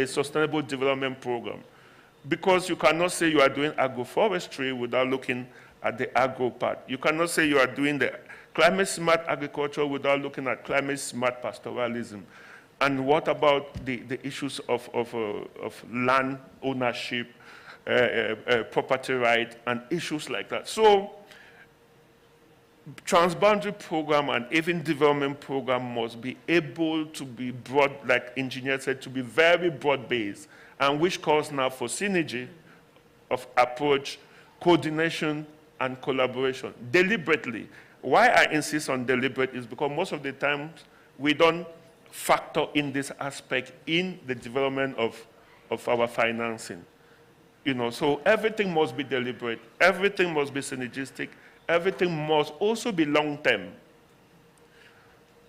[SPEAKER 15] sustainable development program. Because you cannot say you are doing agroforestry without looking at the agro part. You cannot say you are doing the climate smart agriculture without looking at climate smart pastoralism. And what about the issues of land ownership, property right, and issues like that? So transboundary program and even development program must be able to be broad, like engineers said, to be very broad-based, and which calls now for synergy of approach, coordination, and collaboration, deliberately. Why I insist on deliberate is because most of the times we don't factor in this aspect in the development of our financing. So everything must be deliberate, everything must be synergistic, everything must also be long-term.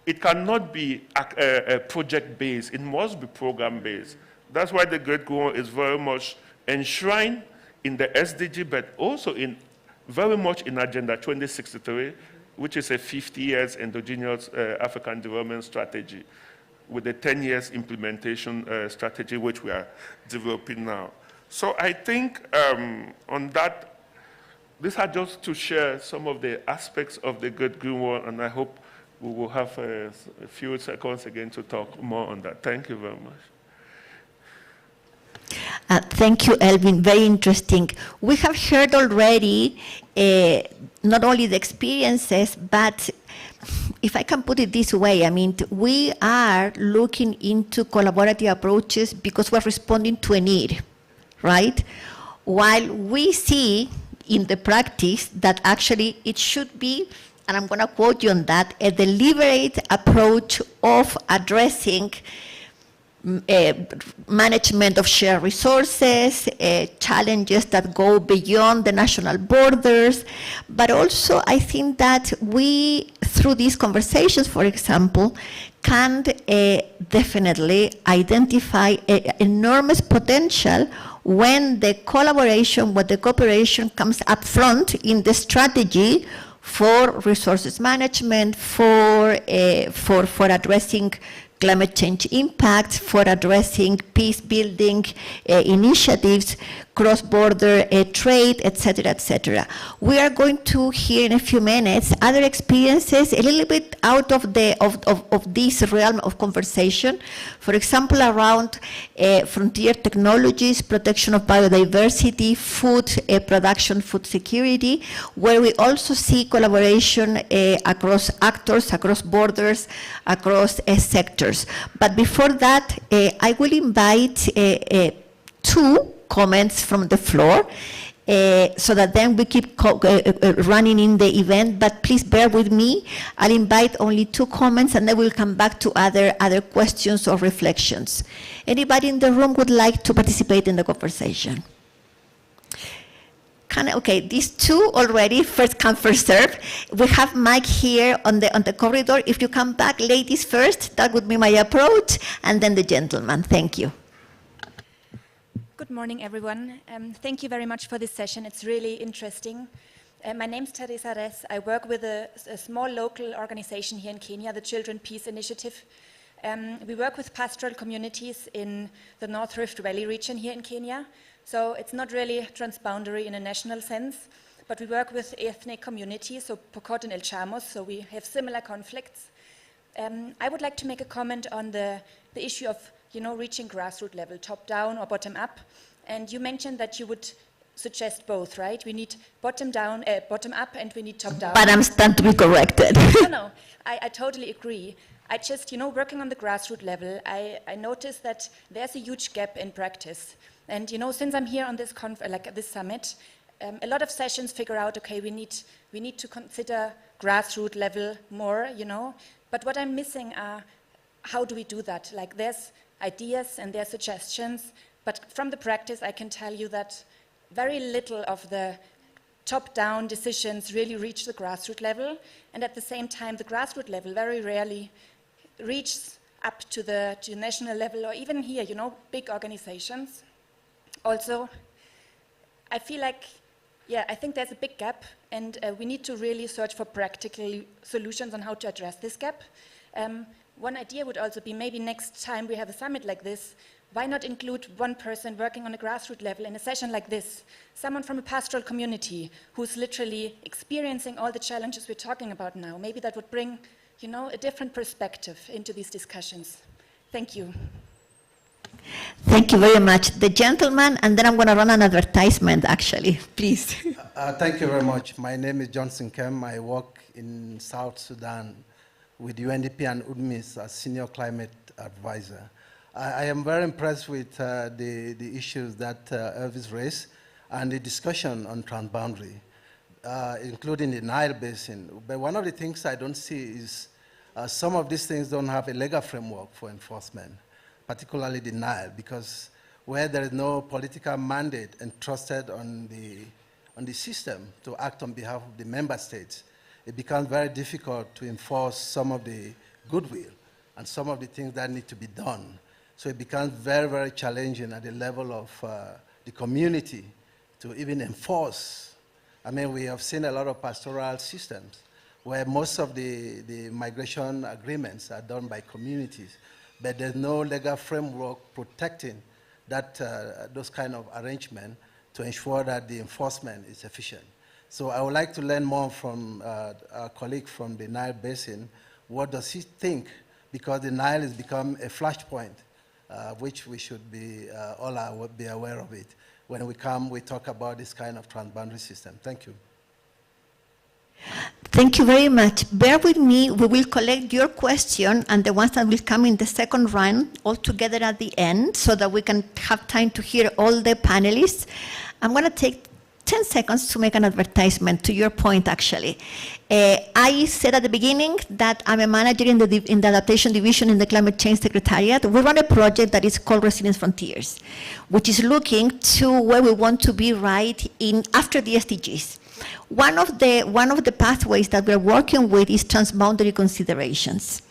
[SPEAKER 15] It cannot be project-based, it must be program-based. That's why the Great Green Wall is very much enshrined in the SDG, but also very much in Agenda 2063, which is a 50 years endogenous African development strategy with a 10 years implementation strategy, which we are developing now. So I think on that, these are just to share some of the aspects of the Great Green Wall, and I hope we will have a few seconds again to talk more on that. Thank you very much.
[SPEAKER 11] Thank you, Elvin. Very interesting. We have heard already not only the experiences, but if I can put it this way, I mean, we are looking into collaborative approaches because we're responding to a need, right? While we see in the practice that actually it should be, and I'm going to quote you on that, a deliberate approach of addressing management of shared resources, challenges that go beyond the national borders, but also I think that we, through these conversations, for example, can definitely identify enormous potential when the collaboration, when the cooperation comes up front in the strategy for resources management, for addressing climate change impacts, for addressing peace-building initiatives, cross-border trade, etc., etc. We are going to hear in a few minutes other experiences a little bit out of this realm of conversation. For example, around frontier technologies, protection of biodiversity, food production, food security, where we also see collaboration across actors, across borders, across sectors. But before that, I will invite two comments from the floor so that then we keep running in the event, but please bear with me. I'll invite only two comments and then we'll come back to other questions or reflections. Anybody in the room would like to participate in the conversation? panel, okay, these two already, first come, first serve. We have Mike here on the corridor. If you come back, ladies first, that would be my approach, and then the gentleman. Thank you.
[SPEAKER 16] Good morning, everyone. Thank you very much for this session. It's really interesting. My name is Teresa Res. I work with a small local organization here in Kenya, the Children Peace Initiative. We work with pastoral communities in the North Rift Valley region here in Kenya. So it's not really transboundary in a national sense, but we work with ethnic communities, so Pokot and El Chamos, so we have similar conflicts. I would like to make a comment on the issue of reaching grassroots level, top down or bottom up. And you mentioned that you would suggest both, right? We need bottom up, and we need top down.
[SPEAKER 11] But I'm stand to be corrected.
[SPEAKER 16] No, I totally agree. I just, working on the grassroots level, I noticed that there's a huge gap in practice. And, since I'm here on this this summit, a lot of sessions figure out, okay, we need to consider grassroots level more, But what I'm missing are, how do we do that? Like, there's ideas and there's suggestions, but from the practice, I can tell you that very little of the top-down decisions really reach the grassroots level, and at the same time, the grassroots level very rarely reaches up to the national level, or even here, big organizations. Also, I feel like, I think there's a big gap, and we need to really search for practical solutions on how to address this gap. One idea would also be, maybe next time we have a summit like this, why not include one person working on a grassroots level in a session like this? Someone from a pastoral community who's literally experiencing all the challenges we're talking about now. Maybe that would bring, a different perspective into these discussions. Thank you.
[SPEAKER 11] Thank you very much. The gentleman, and then I'm going to run an advertisement, actually. Please.
[SPEAKER 17] Thank you very much. My name is Johnson Kem. I work in South Sudan with UNDP and UNMIS as Senior Climate Advisor. I am very impressed with the issues that Elvis raised and the discussion on transboundary, including the Nile Basin. But one of the things I don't see is some of these things don't have a legal framework for enforcement, particularly the Nile, because where there is no political mandate entrusted on the system to act on behalf of the member states, it becomes very difficult to enforce some of the goodwill and some of the things that need to be done. So it becomes very, very challenging at the level of the community to even enforce. I mean, we have seen a lot of pastoral systems where most of the migration agreements are done by communities, but there's no legal framework protecting those kind of arrangements to ensure that the enforcement is efficient. So I would like to learn more from our colleague from the Nile Basin. What does he think? Because the Nile has become a flashpoint, which we should be all be aware of it. When we talk about this kind of transboundary system. Thank you.
[SPEAKER 11] Thank you very much. Bear with me. We will collect your question and the ones that will come in the second round all together at the end so that we can have time to hear all the panelists. I'm going to take 10 seconds to make an advertisement to your point, actually. I said at the beginning that I'm a manager in the adaptation division in the climate change secretariat. We run a project that is called Resilience Frontiers, which is looking to where we want to be after the SDGs. One of the pathways that we're working with is transboundary considerations.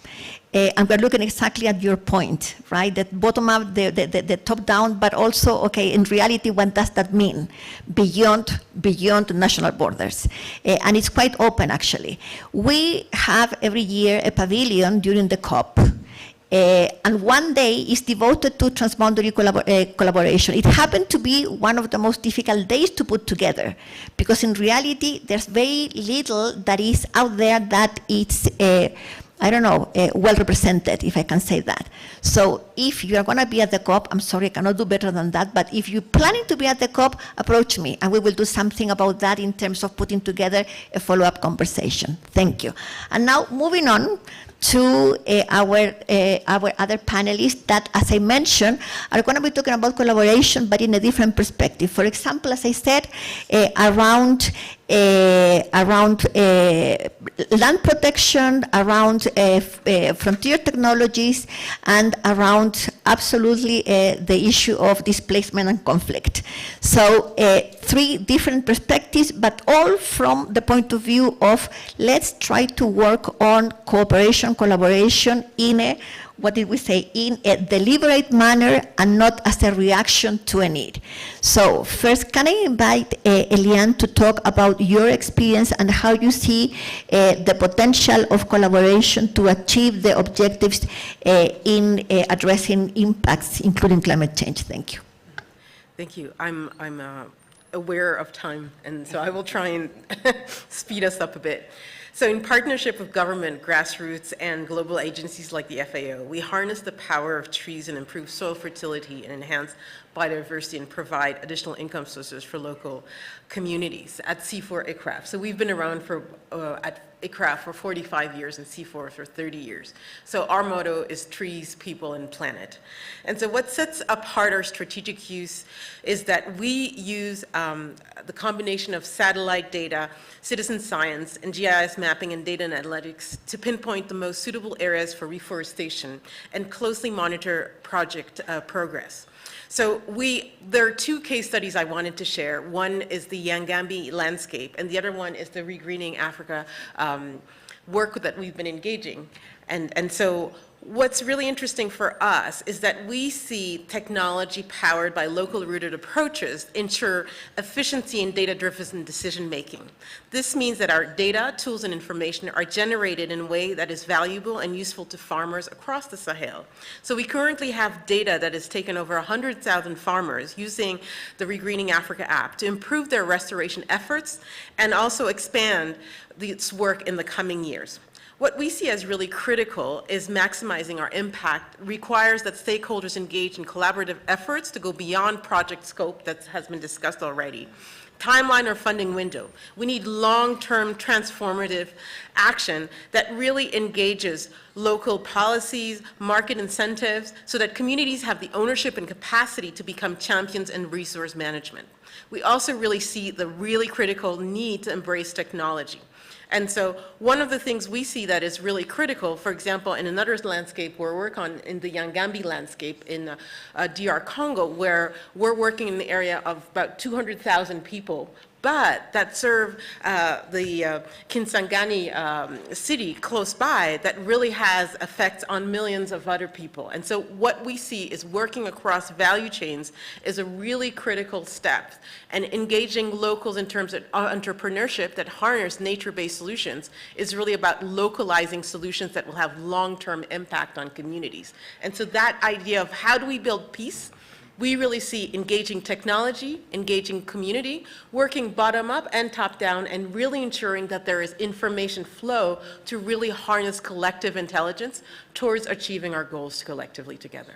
[SPEAKER 11] And we're looking exactly at your point, right? The bottom up, the top down, but also, okay, in reality, what does that mean beyond national borders? And it's quite open, actually. We have every year a pavilion during the COP. And one day is devoted to transboundary collaboration. It happened to be one of the most difficult days to put together, because in reality, there's very little that is out there that it's well represented, if I can say that. So if you are going to be at the COP, I'm sorry, I cannot do better than that, but if you're planning to be at the COP, approach me, and we will do something about that in terms of putting together a follow-up conversation. Thank you. And now, moving on to our other panelists that, as I mentioned, are going to be talking about collaboration, but in a different perspective. For example, as I said, around land protection, around frontier technologies, and around absolutely the issue of displacement and conflict. So three different perspectives, but all from the point of view of let's try to work on cooperation, collaboration in a, what did we say, in a deliberate manner and not as a reaction to a need. So first, can I invite Eliane to talk about your experience and how you see the potential of collaboration to achieve the objectives in addressing impacts, including climate change? Thank you.
[SPEAKER 18] Thank you. I'm aware of time, and so I will try and speed us up a bit. So in partnership with government, grassroots, and global agencies like the FAO, we harness the power of trees and improve soil fertility and enhance biodiversity and provide additional income sources for local communities at C4 ICRAF. So we've been around for, at ICRAF for 45 years and C4 for 30 years. So our motto is trees, people, and planet. And so what sets apart our strategic use is that we use the combination of satellite data, citizen science, and GIS mapping and data analytics to pinpoint the most suitable areas for reforestation and closely monitor project progress. So there are two case studies I wanted to share. One is the Yangambi landscape, and the other one is the Regreening Africa work that we've been engaging. And so what's really interesting for us is that we see technology powered by local rooted approaches ensure efficiency and data-driven decision-making. This means that our data, tools, and information are generated in a way that is valuable and useful to farmers across the Sahel. So we currently have data that has taken over 100,000 farmers using the Regreening Africa app to improve their restoration efforts and also expand this work in the coming years. What we see as really critical is maximizing our impact requires that stakeholders engage in collaborative efforts to go beyond project scope that has been discussed already. Timeline or funding window. We need long-term transformative action that really engages local policies, market incentives, so that communities have the ownership and capacity to become champions in resource management. We also really see the really critical need to embrace technology. And so one of the things we see that is really critical, for example, in another landscape we're working on, in the Yangambi landscape in DR Congo, where we're working in the area of about 200,000 people, but that serve the Kisangani city close by that really has effects on millions of other people. And so what we see is working across value chains is a really critical step, and engaging locals in terms of entrepreneurship that harness nature-based solutions is really about localizing solutions that will have long-term impact on communities. And so that idea of how do we build peace, we really see engaging technology, engaging community, working bottom up and top down, and really ensuring that there is information flow to really harness collective intelligence towards achieving our goals collectively together.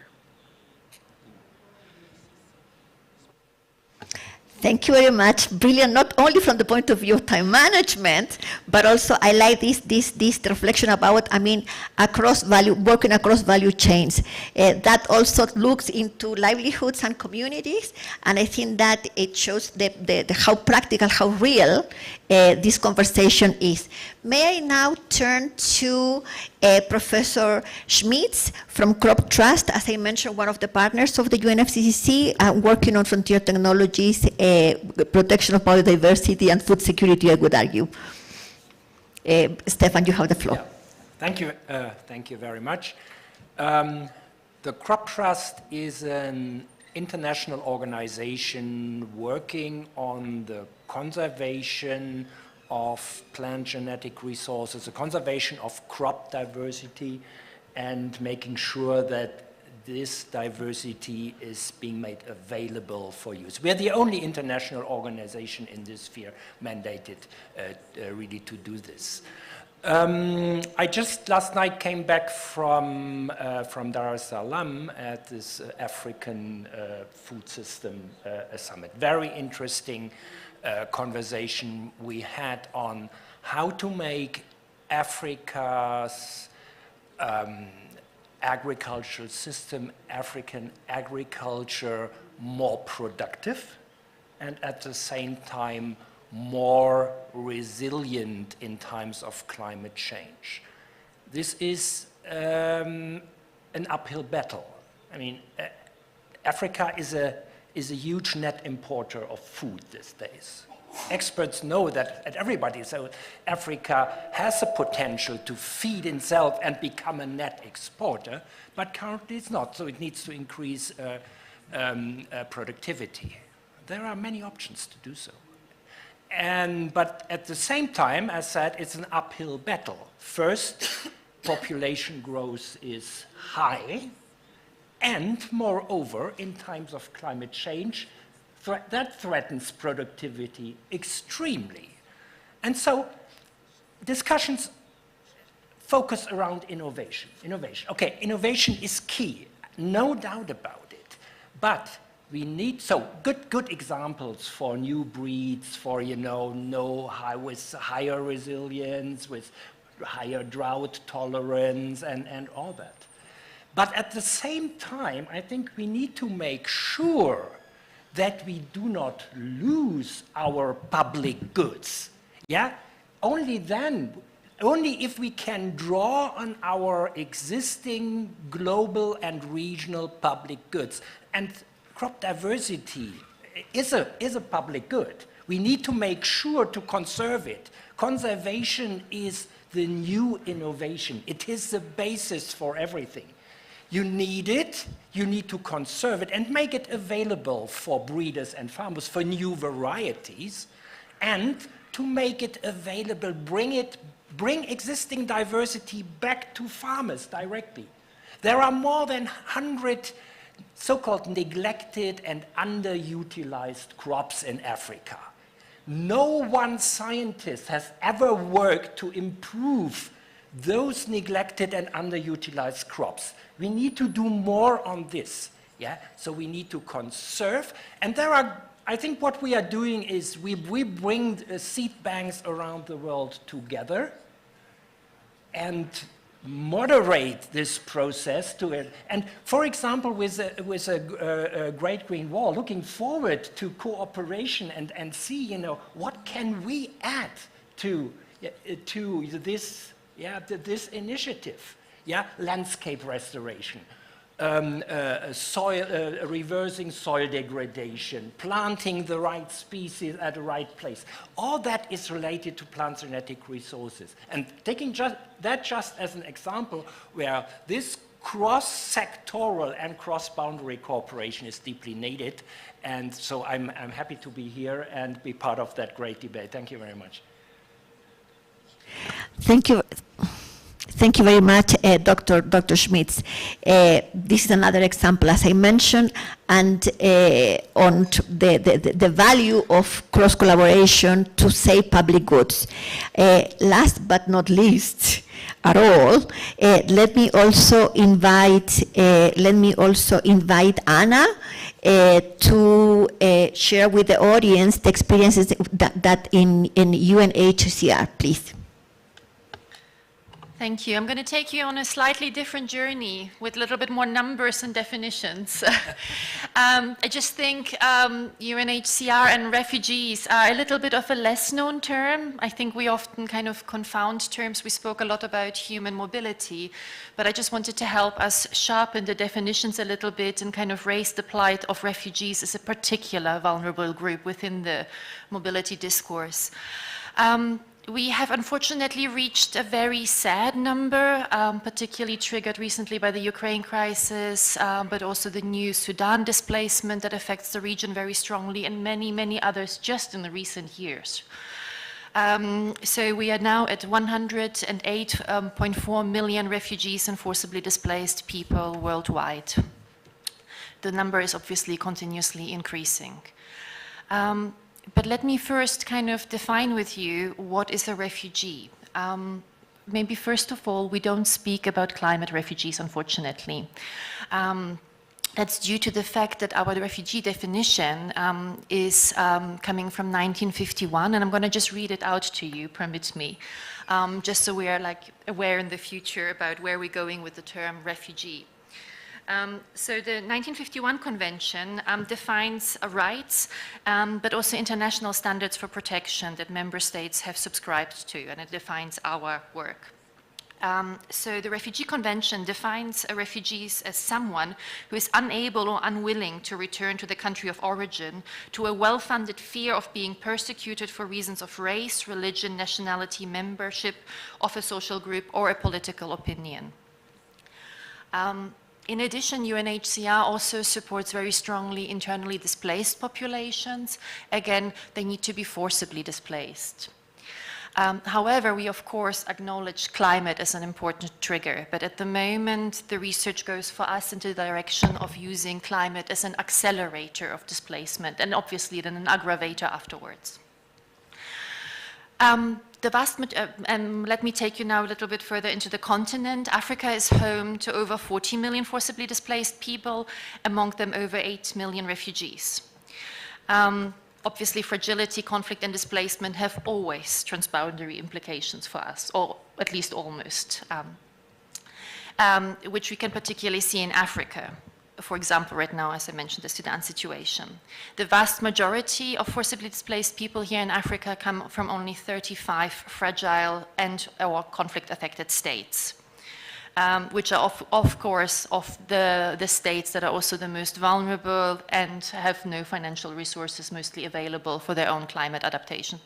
[SPEAKER 11] Thank you very much. Brilliant, not only from the point of view of time management, but also I like this reflection about, working across value chains. That also looks into livelihoods and communities, and I think that it shows how practical, how real this conversation is. May I now turn to Professor Schmitz from Crop Trust, as I mentioned, one of the partners of the UNFCCC, working on frontier technologies, protection of biodiversity and food security, I would argue. Stefan, you have the floor.
[SPEAKER 19] Yeah. Thank you very much. The Crop Trust is an international organization working on the conservation of plant genetic resources, the conservation of crop diversity, and making sure that this diversity is being made available for use. We are the only international organization in this sphere mandated really to do this. I just last night came back from Dar es Salaam at this African food system summit. Very interesting conversation we had on how to make Africa's agricultural system, African agriculture, more productive and at the same time more resilient in times of climate change. This is an uphill battle. I mean, Africa is is a huge net importer of food these days. Experts know that everybody, so Africa has a potential to feed itself and become a net exporter, but currently it's not, so it needs to increase productivity. There are many options to do so. But at the same time, as said, it's an uphill battle. First, population growth is high, and moreover, in times of climate change, that threatens productivity extremely. And so discussions focus around innovation. Okay, innovation is key, no doubt about it. But we need, so good examples for new breeds, for, with higher resilience, with higher drought tolerance and all that. But at the same time, I think we need to make sure that we do not lose our public goods. Yeah? Only if we can draw on our existing global and regional public goods. And crop diversity is a public good. We need to make sure to conserve it. Conservation is the new innovation. It is the basis for everything. You need it, you need to conserve it and make it available for breeders and farmers for new varieties, and to make it available, bring existing diversity back to farmers directly. There are more than 100 so-called neglected and underutilized crops in Africa. No one scientist has ever worked to improve those neglected and underutilized crops. We need to do more on this. Yeah? So we need to conserve. And I think what we are doing is we bring seed banks around the world together and moderate this process to it. And for example, with a Great Green Wall, looking forward to cooperation and see, what can we add to this, this initiative? Yeah, landscape restoration, reversing soil degradation, planting the right species at the right place. All that is related to plant genetic resources. And taking that just as an example where this cross-sectoral and cross-boundary cooperation is deeply needed. And so I'm happy to be here and be part of that great debate. Thank you very much.
[SPEAKER 11] Thank you. Thank you very much, Dr. Schmitz. This is another example, as I mentioned, and on the value of cross-collaboration to save public goods. Last but not least at all, let me also invite Anna to share with the audience the experiences that in UNHCR, please.
[SPEAKER 20] Thank you. I'm going to take you on a slightly different journey with a little bit more numbers and definitions. I just think UNHCR and refugees are a little bit of a less known term. I think we often kind of confound terms. We spoke a lot about human mobility, but I just wanted to help us sharpen the definitions a little bit and kind of raise the plight of refugees as a particular vulnerable group within the mobility discourse. We have unfortunately reached a very sad number, particularly triggered recently by the Ukraine crisis, but also the new Sudan displacement that affects the region very strongly, and many, many others just in the recent years. So we are now at 108.4 million refugees and forcibly displaced people worldwide. The number is obviously continuously increasing. But let me first kind of define with you what is a refugee. Maybe first of all, we don't speak about climate refugees, unfortunately. That's due to the fact that our refugee definition is coming from 1951, and I'm going to just read it out to you, permit me, just so we are aware in the future about where we're going with the term refugee. So the 1951 Convention defines rights, but also international standards for protection that member states have subscribed to, and it defines our work. So the Refugee Convention defines refugees as someone who is unable or unwilling to return to the country of origin to a well-funded fear of being persecuted for reasons of race, religion, nationality, membership of a social group, or a political opinion. In addition, UNHCR also supports very strongly internally displaced populations. Again, they need to be forcibly displaced. However, we of course acknowledge climate as an important trigger, but at the moment the research goes for us into the direction of using climate as an accelerator of displacement and obviously then an aggravator afterwards. Let me take you now a little bit further into the continent. Africa is home to over 40 million forcibly displaced people, among them over 8 million refugees. Obviously, fragility, conflict, and displacement have always transboundary implications for us, or at least almost, which we can particularly see in Africa. For example, right now, as I mentioned, the Sudan situation. The vast majority of forcibly displaced people here in Africa come from only 35 fragile and/or conflict-affected states. Which are of course of the states that are also the most vulnerable and have no financial resources mostly available for their own climate adaptation.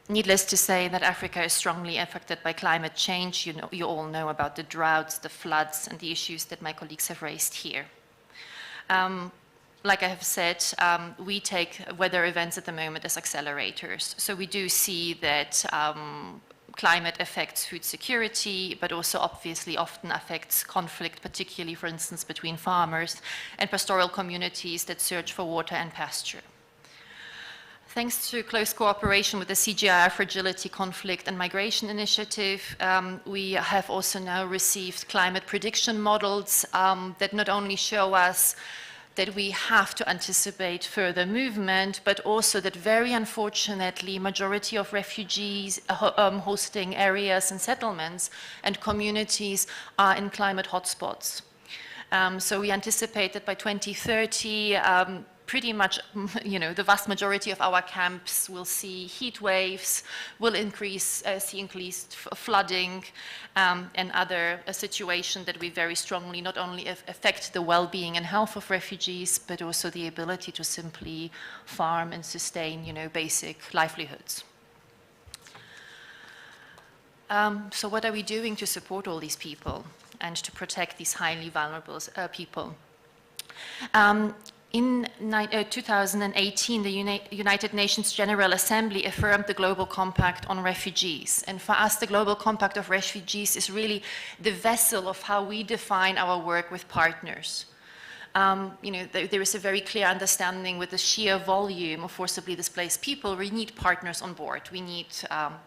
[SPEAKER 20] Needless to say that Africa is strongly affected by climate change. You all know about the droughts, the floods, and the issues that my colleagues have raised here. Like I have said, we take weather events at the moment as accelerators. So we do see that climate affects food security, but also obviously often affects conflict, particularly, for instance, between farmers and pastoral communities that search for water and pasture. Thanks to close cooperation with the CGIAR Fragility, Conflict and Migration Initiative, we have also now received climate prediction models that not only show us that we have to anticipate further movement, but also that very unfortunately, majority of refugees hosting areas and settlements and communities are in climate hotspots. So we anticipate that by 2030, pretty much, the vast majority of our camps will see heat waves, will see increased flooding, and other situations that we very strongly not only affect the well-being and health of refugees, but also the ability to simply farm and sustain, basic livelihoods. So what are we doing to support all these people and to protect these highly vulnerable people? In 2018, the United Nations General Assembly affirmed the Global Compact on Refugees. And for us, the Global Compact of Refugees is really the vessel of how we define our work with partners. There is a very clear understanding with the sheer volume of forcibly displaced people, we need partners on board. We need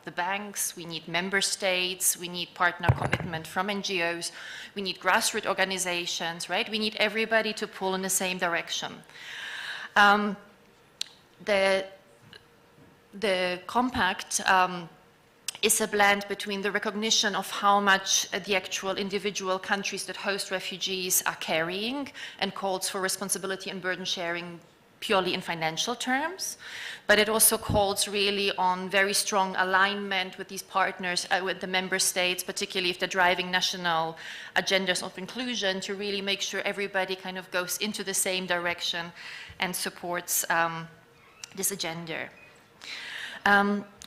[SPEAKER 20] the banks, we need member states, we need partner commitment from NGOs, we need grassroots organizations, right? We need everybody to pull in the same direction. The compact is a blend between the recognition of how much the actual individual countries that host refugees are carrying and calls for responsibility and burden sharing purely in financial terms, but it also calls really on very strong alignment with these partners, with the member states, particularly if they're driving national agendas of inclusion, to really make sure everybody kind of goes into the same direction and supports this agenda.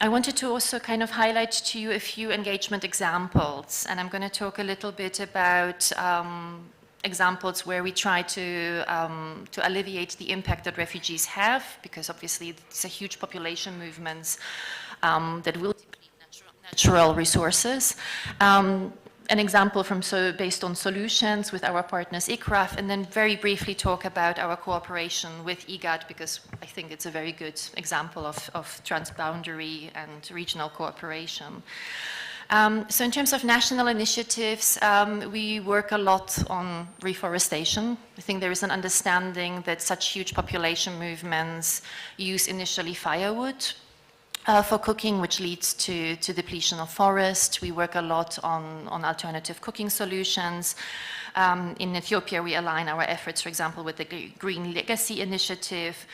[SPEAKER 20] I wanted to also kind of highlight to you a few engagement examples, and I'm going to talk a little bit about examples where we try to alleviate the impact that refugees have, because obviously it's a huge population movements that will deplete natural resources. An example based on solutions with our partners ICRAF, and then very briefly talk about our cooperation with IGAD, because I think it's a very good example of transboundary and regional cooperation. So in terms of national initiatives, we work a lot on reforestation. I think there is an understanding that such huge population movements use initially firewood, for cooking, which leads to depletion of forest. We work a lot on alternative cooking solutions. In Ethiopia, we align our efforts, for example, with the Green Legacy Initiative.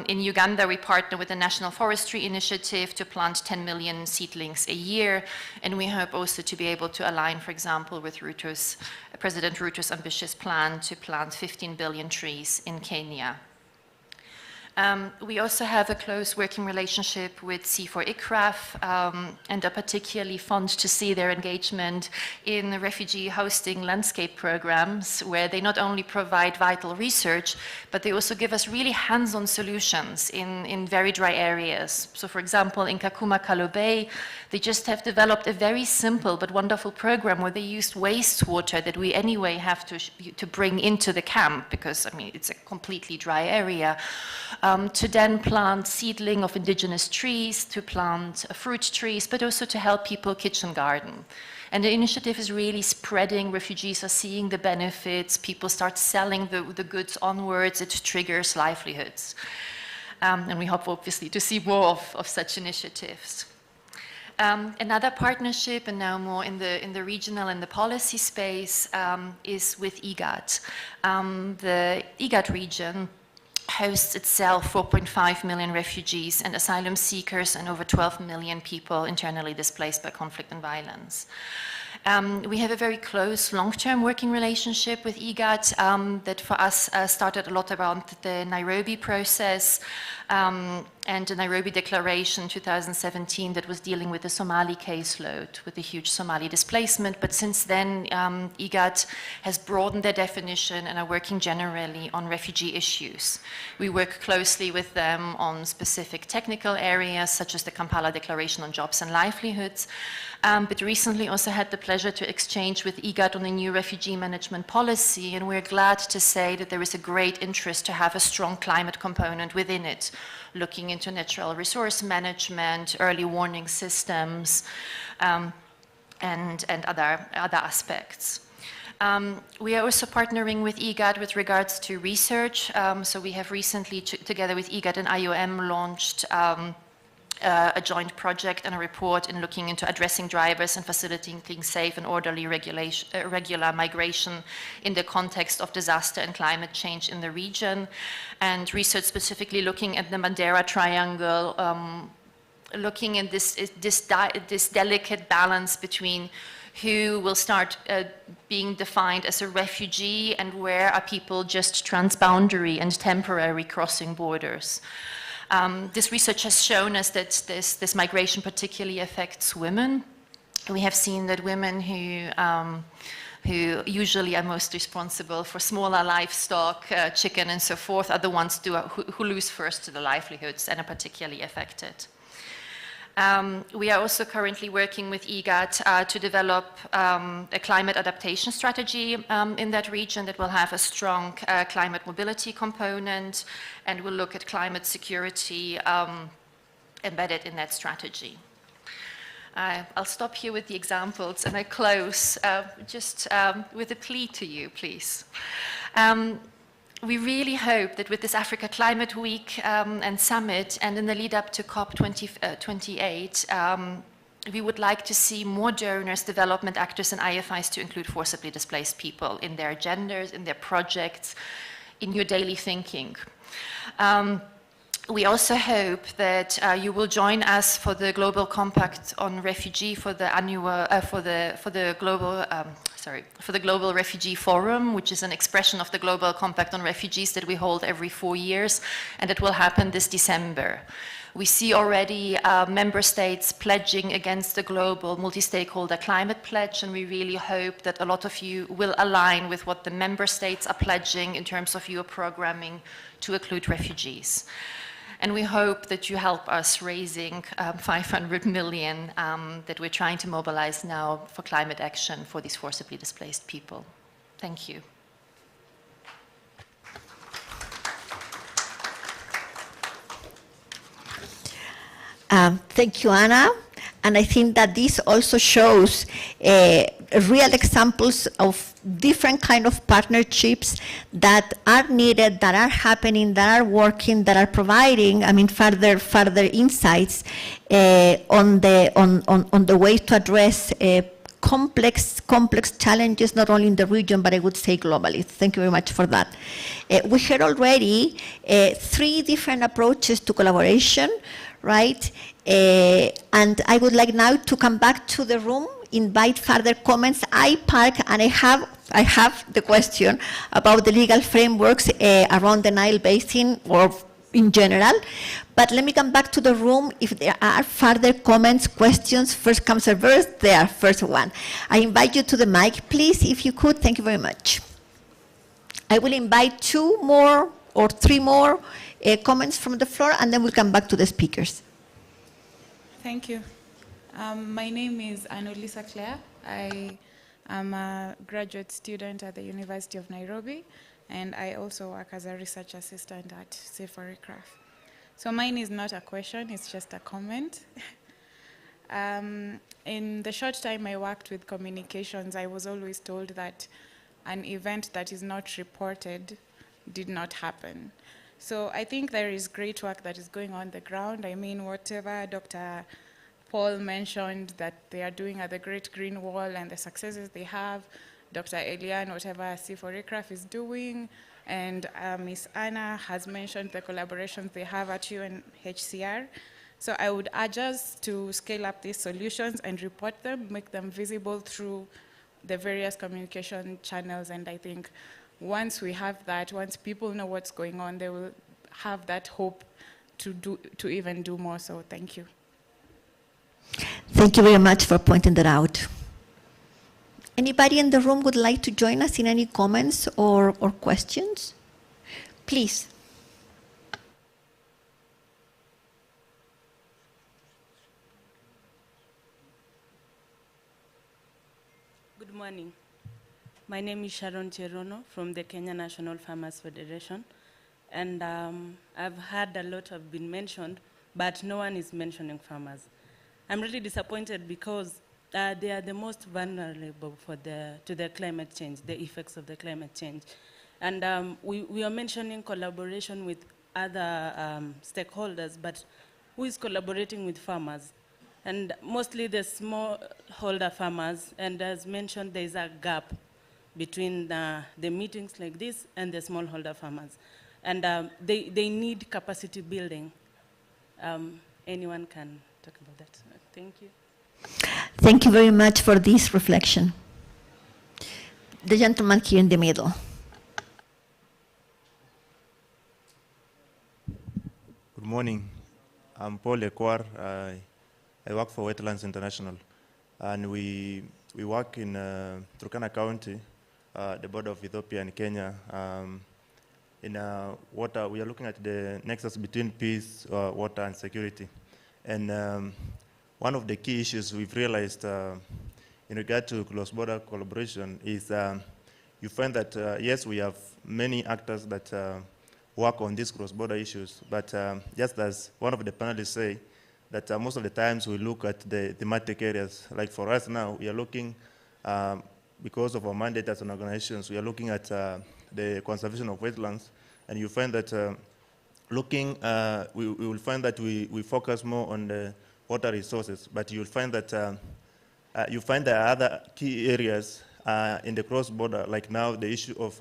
[SPEAKER 20] In Uganda, we partner with the National Forestry Initiative to plant 10 million seedlings a year. And we hope also to be able to align, for example, with President Ruto's ambitious plan to plant 15 billion trees in Kenya. We also have a close working relationship with C4ICRAF and are particularly fond to see their engagement in the refugee hosting landscape programs, where they not only provide vital research, but they also give us really hands-on solutions in very dry areas. So for example, in Kakuma Kalobey, they just have developed a very simple but wonderful program where they used wastewater that we anyway have to bring into the camp, because I mean it's a completely dry area, to then plant seedling of indigenous trees, to plant fruit trees, but also to help people kitchen garden. And the initiative is really spreading. Refugees are seeing the benefits. People start selling the goods onwards. It triggers livelihoods. And we hope, obviously, to see more of such initiatives. Another partnership, and now more in the regional and the policy space, is with IGAD. The IGAD region hosts itself 4.5 million refugees and asylum seekers and over 12 million people internally displaced by conflict and violence. We have a very close long-term working relationship with IGAD that for us started a lot around the Nairobi process and the Nairobi Declaration 2017 that was dealing with the Somali caseload, with the huge Somali displacement. But since then, IGAD has broadened their definition and are working generally on refugee issues. We work closely with them on specific technical areas, such as the Kampala Declaration on Jobs and Livelihoods, but recently also had the pleasure to exchange with IGAD on the new refugee management policy, and we're glad to say that there is a great interest to have a strong climate component within it, looking into natural resource management, early warning systems, and other aspects. We are also partnering with IGAD with regards to research. So we have recently, together with IGAD and IOM, launched a joint project and a report in looking into addressing drivers and facilitating safe and orderly regular migration in the context of disaster and climate change in the region, and research specifically looking at the Mandera Triangle, looking at this delicate balance between who will start being defined as a refugee and where are people just transboundary and temporary crossing borders. This research has shown us that this migration particularly affects women. We have seen that women who usually are most responsible for smaller livestock, chicken and so forth, are the ones who lose first to the livelihoods and are particularly affected. We are also currently working with IGAD to develop a climate adaptation strategy in that region that will have a strong climate mobility component and will look at climate security embedded in that strategy. I'll stop here with the examples and I close just with a plea to you, please. We really hope that with this Africa Climate Week and Summit and in the lead up to COP28, we would like to see more donors, development actors and IFIs to include forcibly displaced people in their agendas, in their projects, in your daily thinking. We also hope that you will join us for the Global Compact on Refugee, for the annual, for the Global Refugee Forum, which is an expression of the Global Compact on Refugees that we hold every 4 years, and it will happen this December. We see already member states pledging against the global multi-stakeholder climate pledge, and we really hope that a lot of you will align with what the member states are pledging in terms of your programming to include refugees. And we hope that you help us raising 500 million that we're trying to mobilize now for climate action for these forcibly displaced people. Thank you.
[SPEAKER 11] Thank you, Anna. And I think that this also shows real examples of different kind of partnerships that are needed, that are happening, that are working, that are providing, I mean, further insights on the way to address complex challenges, not only in the region, but I would say globally. Thank you very much for that. We heard already 3 different approaches to collaboration, right? And I would like now to come back to the room, invite further comments. I have the question about the legal frameworks around the Nile Basin or in general. But let me come back to the room if there are further comments, questions. First comes first, there, first one. I invite you to the mic, please, if you could. Thank you very much. I will invite 2 more or 3 more comments from the floor, and then we'll come back to the speakers.
[SPEAKER 21] Thank you. My name is Annalisa Claire. I am a graduate student at the University of Nairobi, and I also work as a research assistant at Safarycraft. So mine is not a question, it's just a comment. In the short time I worked with communications, I was always told that an event that is not reported did not happen. So I think there is great work that is going on the ground. I mean, whatever Dr. Paul mentioned that they are doing at the Great Green Wall and the successes they have, Dr. Elian, whatever Safarycraft is doing, and Ms. Anna has mentioned the collaborations they have at UNHCR. So I would urge us to scale up these solutions and report them, make them visible through the various communication channels. And I think once we have that, once people know what's going on, they will have that hope to even do more. So thank you.
[SPEAKER 11] Thank you very much for pointing that out. Anybody in the room would like to join us in any comments or questions? Please.
[SPEAKER 22] Good morning. My name is Sharon Cherono from the Kenya National Farmers Federation. And I've heard a lot have been mentioned, but no one is mentioning farmers. I'm really disappointed because they are the most vulnerable to the climate change, the effects of the climate change. And we are mentioning collaboration with other stakeholders, but who is collaborating with farmers? And mostly the smallholder farmers, and as mentioned, there's a gap between the meetings like this and the smallholder farmers. And they need capacity building. Anyone can talk about that. Thank you.
[SPEAKER 11] Thank you very much for this reflection. The gentleman here in the middle.
[SPEAKER 23] Good morning. I'm Paul Ekwar. I work for Wetlands International. And we work in Turkana County, the border of Ethiopia and Kenya. In water, we are looking at the nexus between peace, water, and security. And one of the key issues we've realized in regard to cross-border collaboration is you find that, yes, we have many actors that work on these cross-border issues, but just as one of the panelists say, that most of the times we look at the thematic areas. Like for us now, we are looking, because of our mandate as an organizations, we are looking at the conservation of wetlands, and you find that we will find that we focus more on the water resources, but you'll find that you find there are other key areas in the cross-border, like now the issue of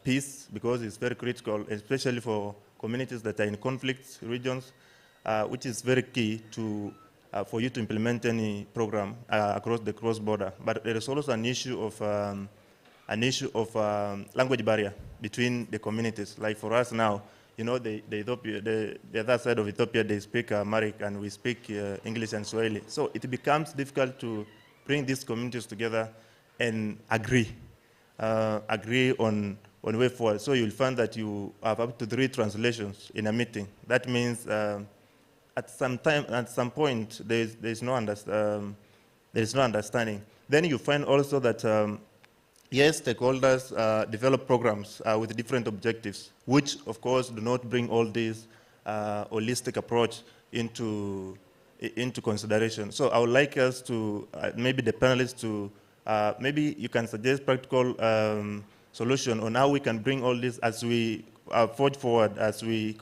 [SPEAKER 23] peace, because it's very critical, especially for communities that are in conflict regions, which is very key to for you to implement any program across the cross-border. But there is also an issue of language barrier between the communities. Like for us now, you know, the other side of Ethiopia, they speak Amharic and we speak English and Swahili. So it becomes difficult to bring these communities together and agree on way forward. So you'll find that you have up to 3 translations in a meeting. That means at some point, there is no understanding. Then you find also that yes, stakeholders develop programs with different objectives, which of course do not bring all these holistic approach into consideration. So I would like us to, maybe the panelists to maybe you can suggest practical solution on how we can bring all this as we forge forward, as we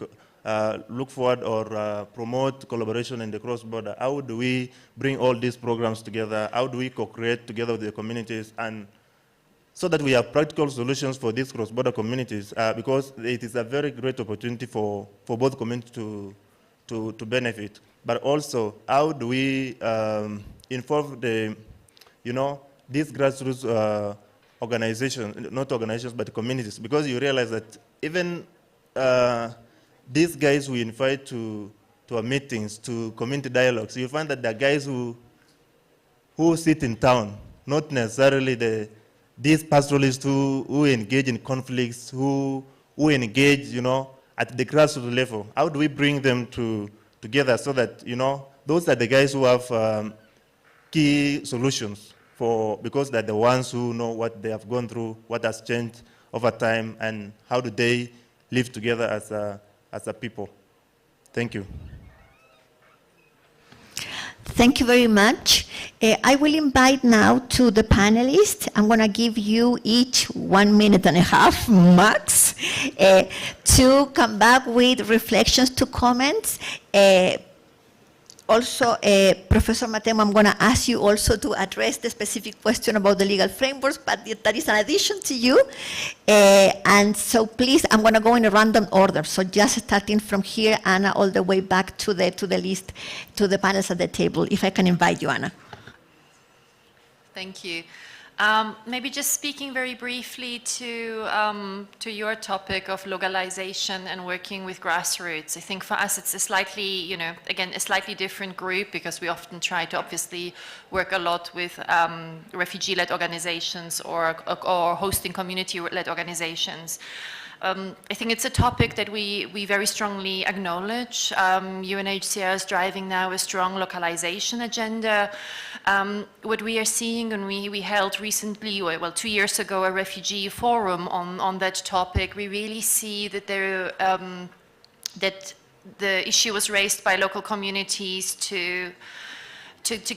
[SPEAKER 23] look forward or promote collaboration in the cross-border. How do we bring all these programs together? How do we co-create together with the communities, and so that we have practical solutions for these cross-border communities, because it is a very great opportunity for both communities to benefit. But also, how do we involve the, these grassroots organizations, not organizations, but communities, because you realize that even these guys we invite to our meetings, to community dialogues, you find that there are guys who sit in town, not necessarily these pastoralists who engage in conflicts, who engage, at the grassroots level. How do we bring them together so that, those are the guys who have key solutions because they're the ones who know what they have gone through, what has changed over time, and how do they live together as a people. Thank you.
[SPEAKER 11] Thank you very much. I will invite now to the panelists. I'm going to give you each 1.5 minutes max to come back with reflections to comments. Also, Professor Matemo, I'm going to ask you also to address the specific question about the legal frameworks, but that is an addition to you. And so please, I'm going to go in a random order. So just starting from here, Anna, all the way back to the list, to the panels at the table. If I can invite you, Anna.
[SPEAKER 20] Thank you. Maybe just speaking very briefly to your topic of localization and working with grassroots. I think for us it's a slightly, again, a slightly different group, because we often try to obviously work a lot with refugee-led organizations or hosting community-led organizations. I think it's a topic that we very strongly acknowledge. UNHCR is driving now a strong localization agenda. What we are seeing, and we held recently, well, 2 years ago, a refugee forum on that topic, we really see that that the issue was raised by local communities to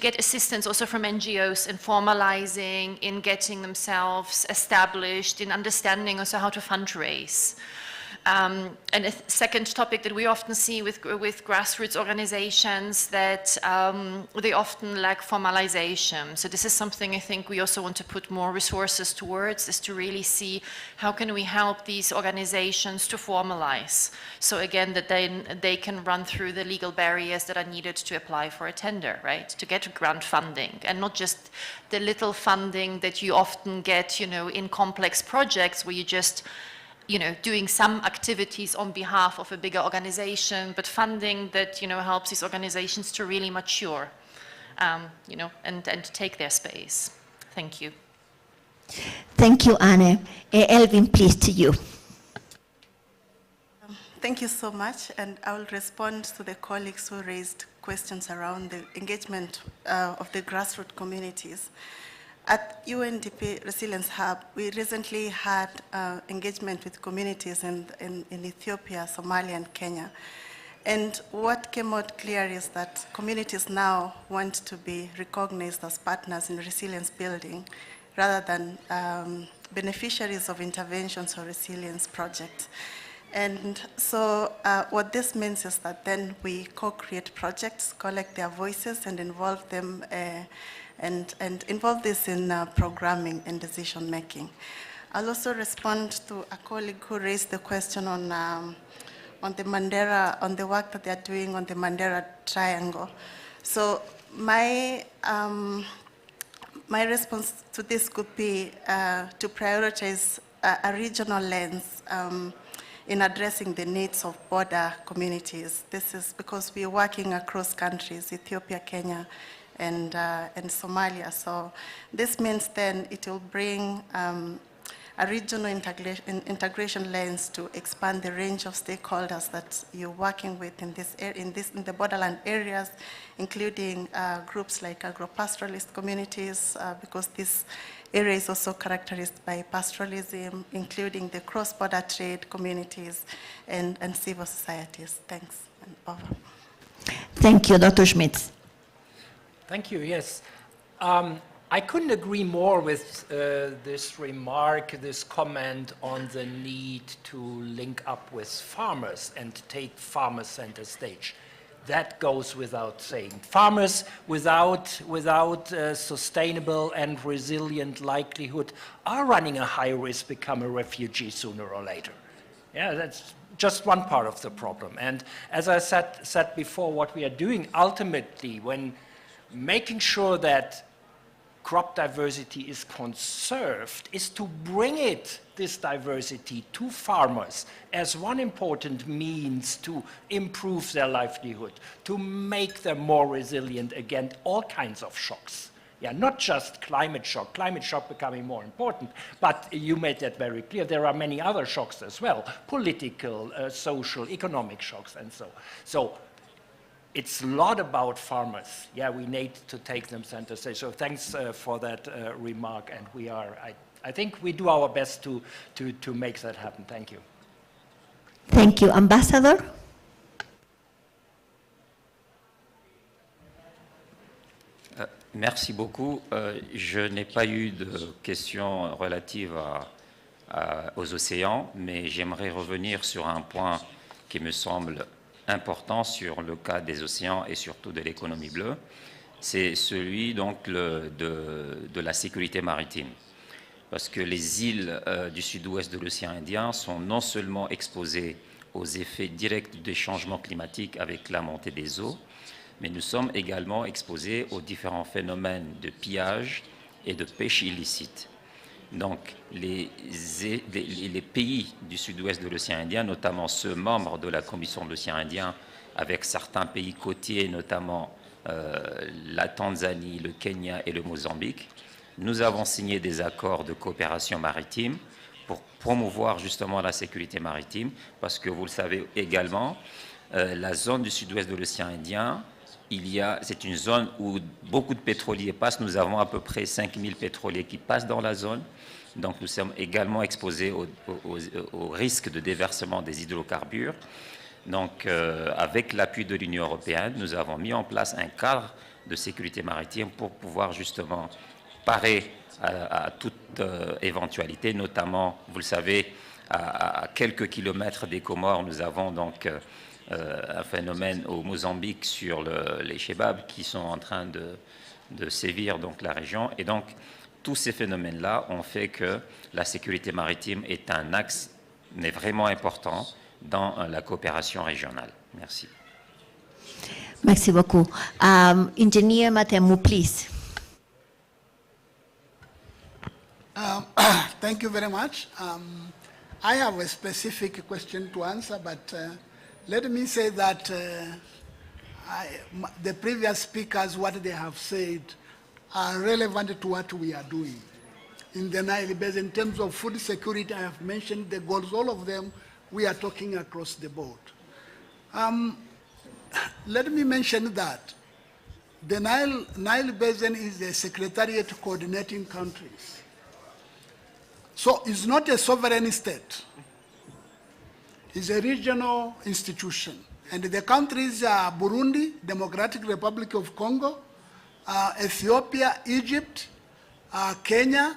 [SPEAKER 20] get assistance also from NGOs in formalizing, in getting themselves established, in understanding also how to fundraise. And a second topic that we often see with grassroots organizations, that they often lack formalization. So this is something I think we also want to put more resources towards, is to really see how can we help these organizations to formalize. So again, that they can run through the legal barriers that are needed to apply for a tender, right? To get grant funding, and not just the little funding that you often get, in complex projects where you just doing some activities on behalf of a bigger organization, but funding that, helps these organizations to really mature, and take their space. Thank you.
[SPEAKER 11] Thank you, Anne. Elvin, please, to you.
[SPEAKER 13] Thank you so much, and I will respond to the colleagues who raised questions around the engagement of the grassroots communities. At UNDP Resilience Hub, we recently had engagement with communities in Ethiopia, Somalia, and Kenya. And what came out clear is that communities now want to be recognized as partners in resilience building rather than beneficiaries of interventions or resilience projects. And so what this means is that then we co-create projects, collect their voices, and involve them and involve this in programming and decision making. I'll also respond to a colleague who raised the question on the Mandera, on the work that they're doing on the Mandera Triangle. So my response to this could be to prioritize a regional lens in addressing the needs of border communities. This is because we're working across countries, Ethiopia, Kenya, and Somalia. So this means then it will bring a regional integration lens to expand the range of stakeholders that you're working with in the borderland areas, including groups like agro-pastoralist communities, because this area is also characterized by pastoralism, including the cross-border trade communities and civil societies. Thanks, and over.
[SPEAKER 11] Thank you, Dr. Schmitz.
[SPEAKER 19] Thank you, yes. I couldn't agree more with this remark, this comment on the need to link up with farmers and take farmers center stage. That goes without saying. Farmers without sustainable and resilient livelihood are running a high risk become a refugee sooner or later. Yeah, that's just one part of the problem. And as I said before, what we are doing ultimately when making sure that crop diversity is conserved is to bring this diversity to farmers as one important means to improve their livelihood, to make them more resilient against all kinds of shocks. Yeah, not just climate shock becoming more important, but you made that very clear. There are many other shocks as well, political, social, economic shocks, and so. So it's a lot about farmers. Yeah, we need to take them center stage. So thanks for that remark, and we are, I think we do our best to make that happen. Thank you.
[SPEAKER 11] Thank you. Ambassador?
[SPEAKER 12] Merci beaucoup. Je n'ai pas eu de questions relatives aux océans, mais j'aimerais revenir sur un point qui me semble important sur le cas des océans et surtout de l'économie bleue. C'est celui donc de la sécurité maritime. Parce que les îles du sud-ouest de l'océan Indien sont non seulement exposées aux effets directs des changements climatiques avec la montée des eaux, mais nous sommes également exposés aux différents phénomènes de pillage et de pêche illicite. Donc, les pays du sud-ouest de l'océan Indien, notamment ceux membres de la Commission de l'océan Indien, avec certains pays côtiers, notamment la Tanzanie, le Kenya et le Mozambique, nous avons signé des accords de coopération maritime pour promouvoir justement la sécurité maritime, parce que vous le savez également, la zone du sud-ouest de l'océan Indien, c'est une zone où beaucoup de pétroliers passent. Nous avons à peu près 5000 pétroliers qui passent dans la zone. Donc nous sommes également exposés au risque de déversement des hydrocarbures. Donc avec l'appui de l'Union européenne, nous avons mis en place un cadre de sécurité maritime pour pouvoir justement parer à toute éventualité, notamment, vous le savez, à quelques kilomètres des Comores, nous avons donc un phénomène au Mozambique sur les chebabs qui sont en train de sévir donc la région. Et donc, tous ces phénomènes-là ont fait que la sécurité maritime est un axe, mais vraiment important, dans la coopération régionale. Merci.
[SPEAKER 11] Merci beaucoup. Engineer Matemu, please.
[SPEAKER 14] Thank you very much. I have a specific question to answer, but let me say that the previous speakers, what they have said, are relevant to what we are doing. In the Nile Basin, in terms of food security, I have mentioned the goals, all of them, we are talking across the board. Let me mention that the Nile Basin is a secretariat coordinating countries. So it's not a sovereign state. It's a regional institution. And the countries are Burundi, Democratic Republic of Congo, Ethiopia, Egypt, Kenya,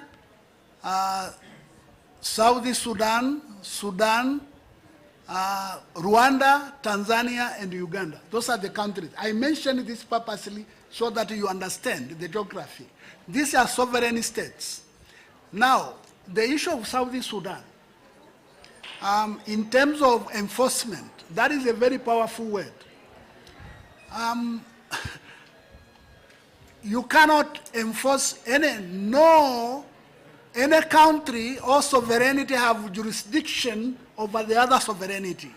[SPEAKER 14] South Sudan, Rwanda, Tanzania, and Uganda. Those are the countries. I mentioned this purposely so that you understand the geography. These are sovereign states. Now, the issue of South Sudan, in terms of enforcement, that is a very powerful word. You cannot enforce any country or sovereignty have jurisdiction over the other sovereignty.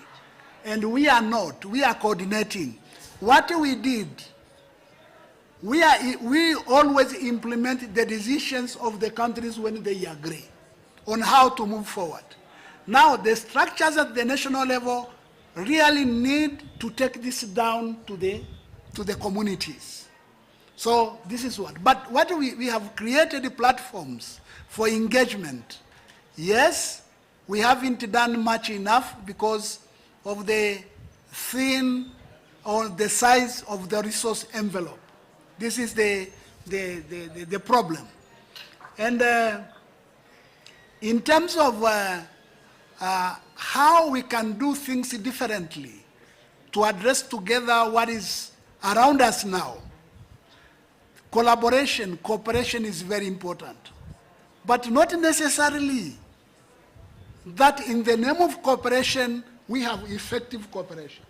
[SPEAKER 14] And we are not, we are coordinating. What we did, we always implement the decisions of the countries when they agree on how to move forward. Now, the structures at the national level really need to take this down to the communities. So this is what. But what we have created platforms for engagement. Yes, we haven't done much enough because of the thin or the size of the resource envelope. This is the the problem. And in terms of how we can do things differently to address together what is around us now, collaboration, cooperation is very important. But not necessarily that in the name of cooperation, we have effective cooperation.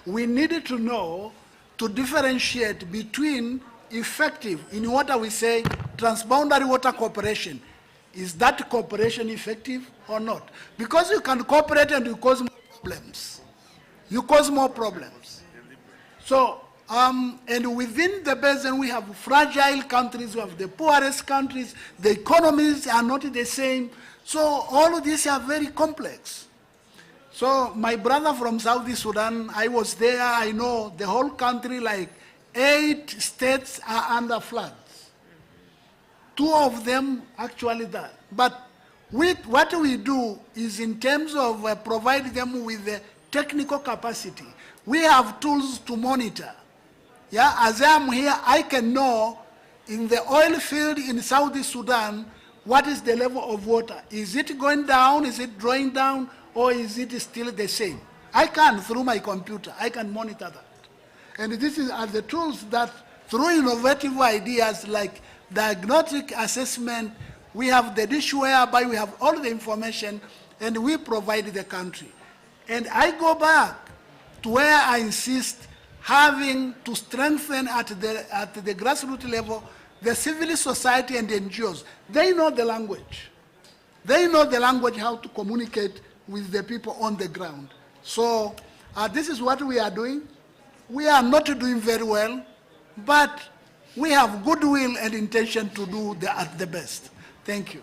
[SPEAKER 14] We need to know to differentiate between effective, in what we say, transboundary water cooperation. Is that cooperation effective or not? Because you can cooperate and you cause more problems. You cause more problems. So, and within the basin, we have fragile countries, we have the poorest countries, the economies are not the same. So all of these are very complex. So my brother from Southeast Sudan, I was there, I know the whole country, like 8 states are under floods. 2 of them actually that. But what we do is in terms of providing them with the technical capacity. We have tools to monitor. Yeah, as I am here, I can know in the oil field in Southeast Sudan, what is the level of water? Is it going down, is it drawing down, or is it still the same? I can, through my computer, I can monitor that. And this is the tools that, through innovative ideas like diagnostic assessment, we have the dish whereby we have all the information and we provide the country. And I go back to where I insist having to strengthen at the grassroots level the civil society and the NGOs. They know the language. They know the language, how to communicate with the people on the ground. So this is what we are doing. We are not doing very well, but we have goodwill and intention to do at the best. Thank you.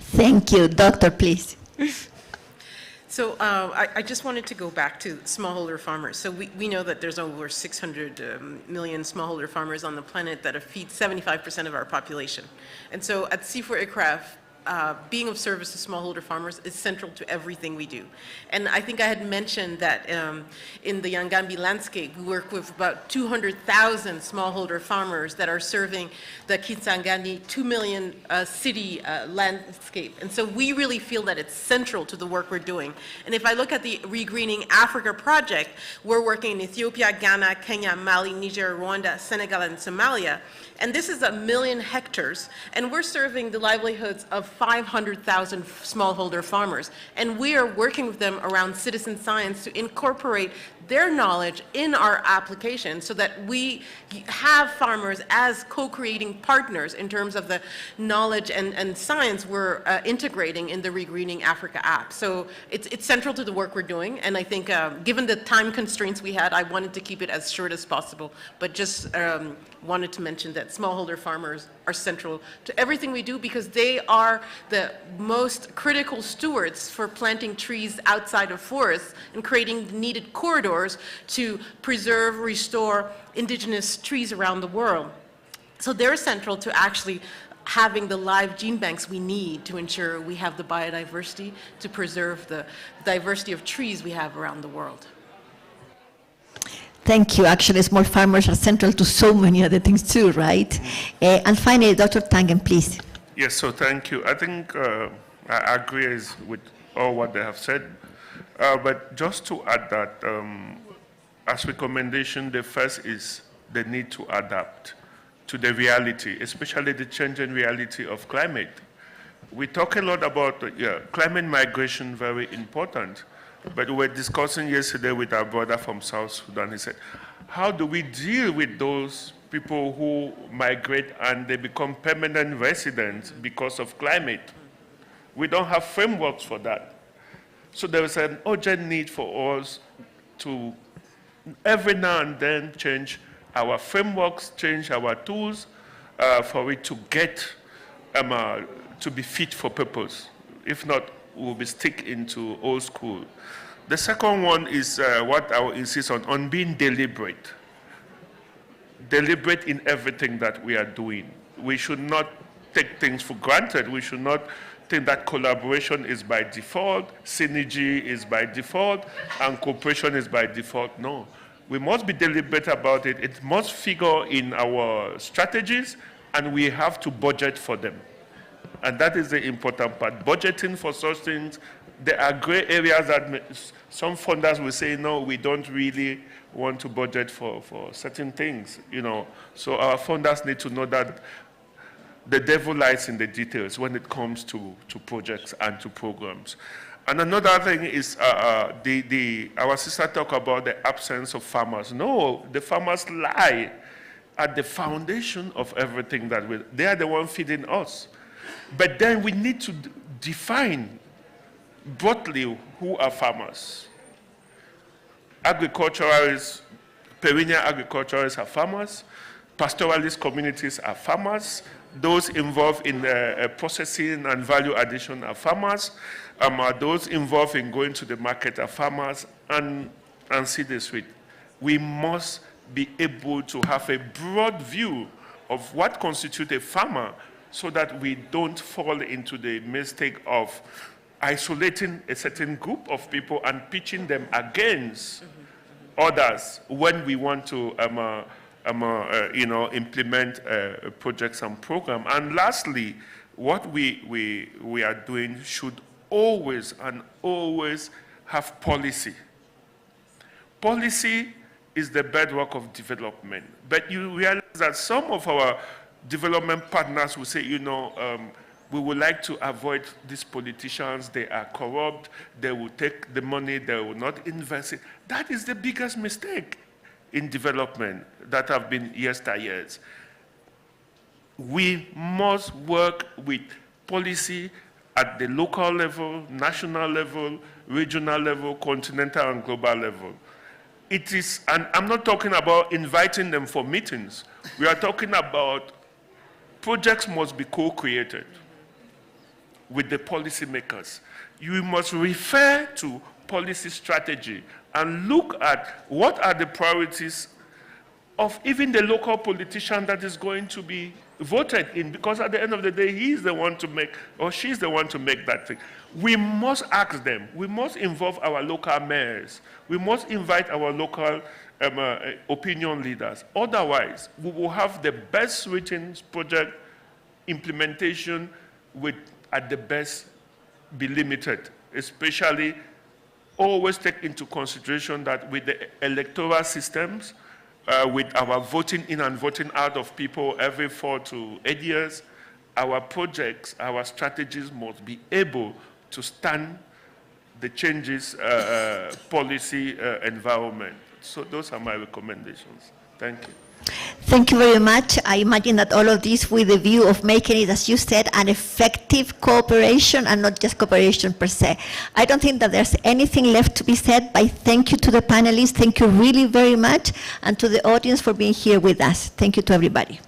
[SPEAKER 11] Thank you. Doctor, please.
[SPEAKER 18] So I just wanted to go back to smallholder farmers. So we know that there's over 600 million smallholder farmers on the planet that feed 75% of our population. And so at C4ICRAF, being of service to smallholder farmers is central to everything we do. And I think I had mentioned that in the Yangambi landscape, we work with about 200,000 smallholder farmers that are serving the Kisangani 2 million city landscape. And so we really feel that it's central to the work we're doing. And if I look at the Regreening Africa project, we're working in Ethiopia, Ghana, Kenya, Mali, Niger, Rwanda, Senegal, and Somalia. And this is 1 million hectares, and we're serving the livelihoods of 500,000 smallholder farmers. And we are working with them around citizen science to incorporate their knowledge in our application so that we have farmers as co-creating partners in terms of the knowledge and science we're integrating in the Regreening Africa app. So it's central to the work we're doing, and I think given the time constraints we had, I wanted to keep it as short as possible, but just wanted to mention that smallholder farmers are central to everything we do because they are the most critical stewards for planting trees outside of forests and creating needed corridors to preserve, restore indigenous trees around the world. So they're central to actually having the live gene banks we need to ensure we have the biodiversity to preserve the diversity of trees we have around the world.
[SPEAKER 11] Thank you. Actually, small farmers are central to so many other things too, right? And finally, Dr. Tangen, please.
[SPEAKER 15] Yes, so thank you. I think I agree with all what they have said. But just to add that, as recommendation, the first is the need to adapt to the reality, especially the changing reality of climate. We talk a lot about climate migration, very important. But we were discussing yesterday with our brother from South Sudan. He said, how do we deal with those people who migrate and they become permanent residents because of climate? We don't have frameworks for that. So there is an urgent need for us to every now and then change our frameworks, change our tools for it to get to be fit for purpose. If not, we'll be stick into old school. The second one is what I will insist on being deliberate. Deliberate in everything that we are doing. We should not take things for granted. We should not think that collaboration is by default, synergy is by default, and cooperation is by default. No. We must be deliberate about it. It must figure in our strategies, and we have to budget for them. And that is the important part. Budgeting for such things, there are gray areas that some funders will say, no, we don't really want to budget for certain things, So our funders need to know that the devil lies in the details when it comes to projects and to programs. And another thing is our sister talked about the absence of farmers. No, the farmers lie at the foundation of everything that they are the ones feeding us. But then we need to define broadly who are farmers. Agriculturalists, perennial agriculturalists are farmers. Pastoralist communities are farmers. Those involved in processing and value addition are farmers. Those involved in going to the market are farmers, and see this with. We must be able to have a broad view of what constitutes a farmer so that we don't fall into the mistake of isolating a certain group of people and pitching them against others when we want to implement projects and programs. And lastly, what we are doing should always have policy. Policy is the bedrock of development. But you realize that some of our development partners will say, we would like to avoid these politicians, they are corrupt, they will take the money, they will not invest it. That is the biggest mistake in development that have been yesteryears. We must work with policy at the local level, national level, regional level, continental and global level. It is, and I'm not talking about inviting them for meetings. We are talking about projects must be co-created with the policymakers. You must refer to policy strategy and look at what are the priorities of even the local politician that is going to be voted in, because at the end of the day, he is the one to make, or she's the one to make that thing. We must ask them. We must involve our local mayors. We must invite our local opinion leaders. Otherwise, we will have the best written project implementation with, at the best, be limited, especially always take into consideration that with the electoral systems, with our voting in and voting out of people every 4 to 8 years, our projects, our strategies must be able to stand the changes policy environment. So those are my recommendations. Thank you.
[SPEAKER 11] Thank you very much. I imagine that all of this with the view of making it, as you said, an effective cooperation and not just cooperation per se. I don't think that there's anything left to be said, but thank you to the panelists. Thank you really very much, and to the audience for being here with us. Thank you to everybody.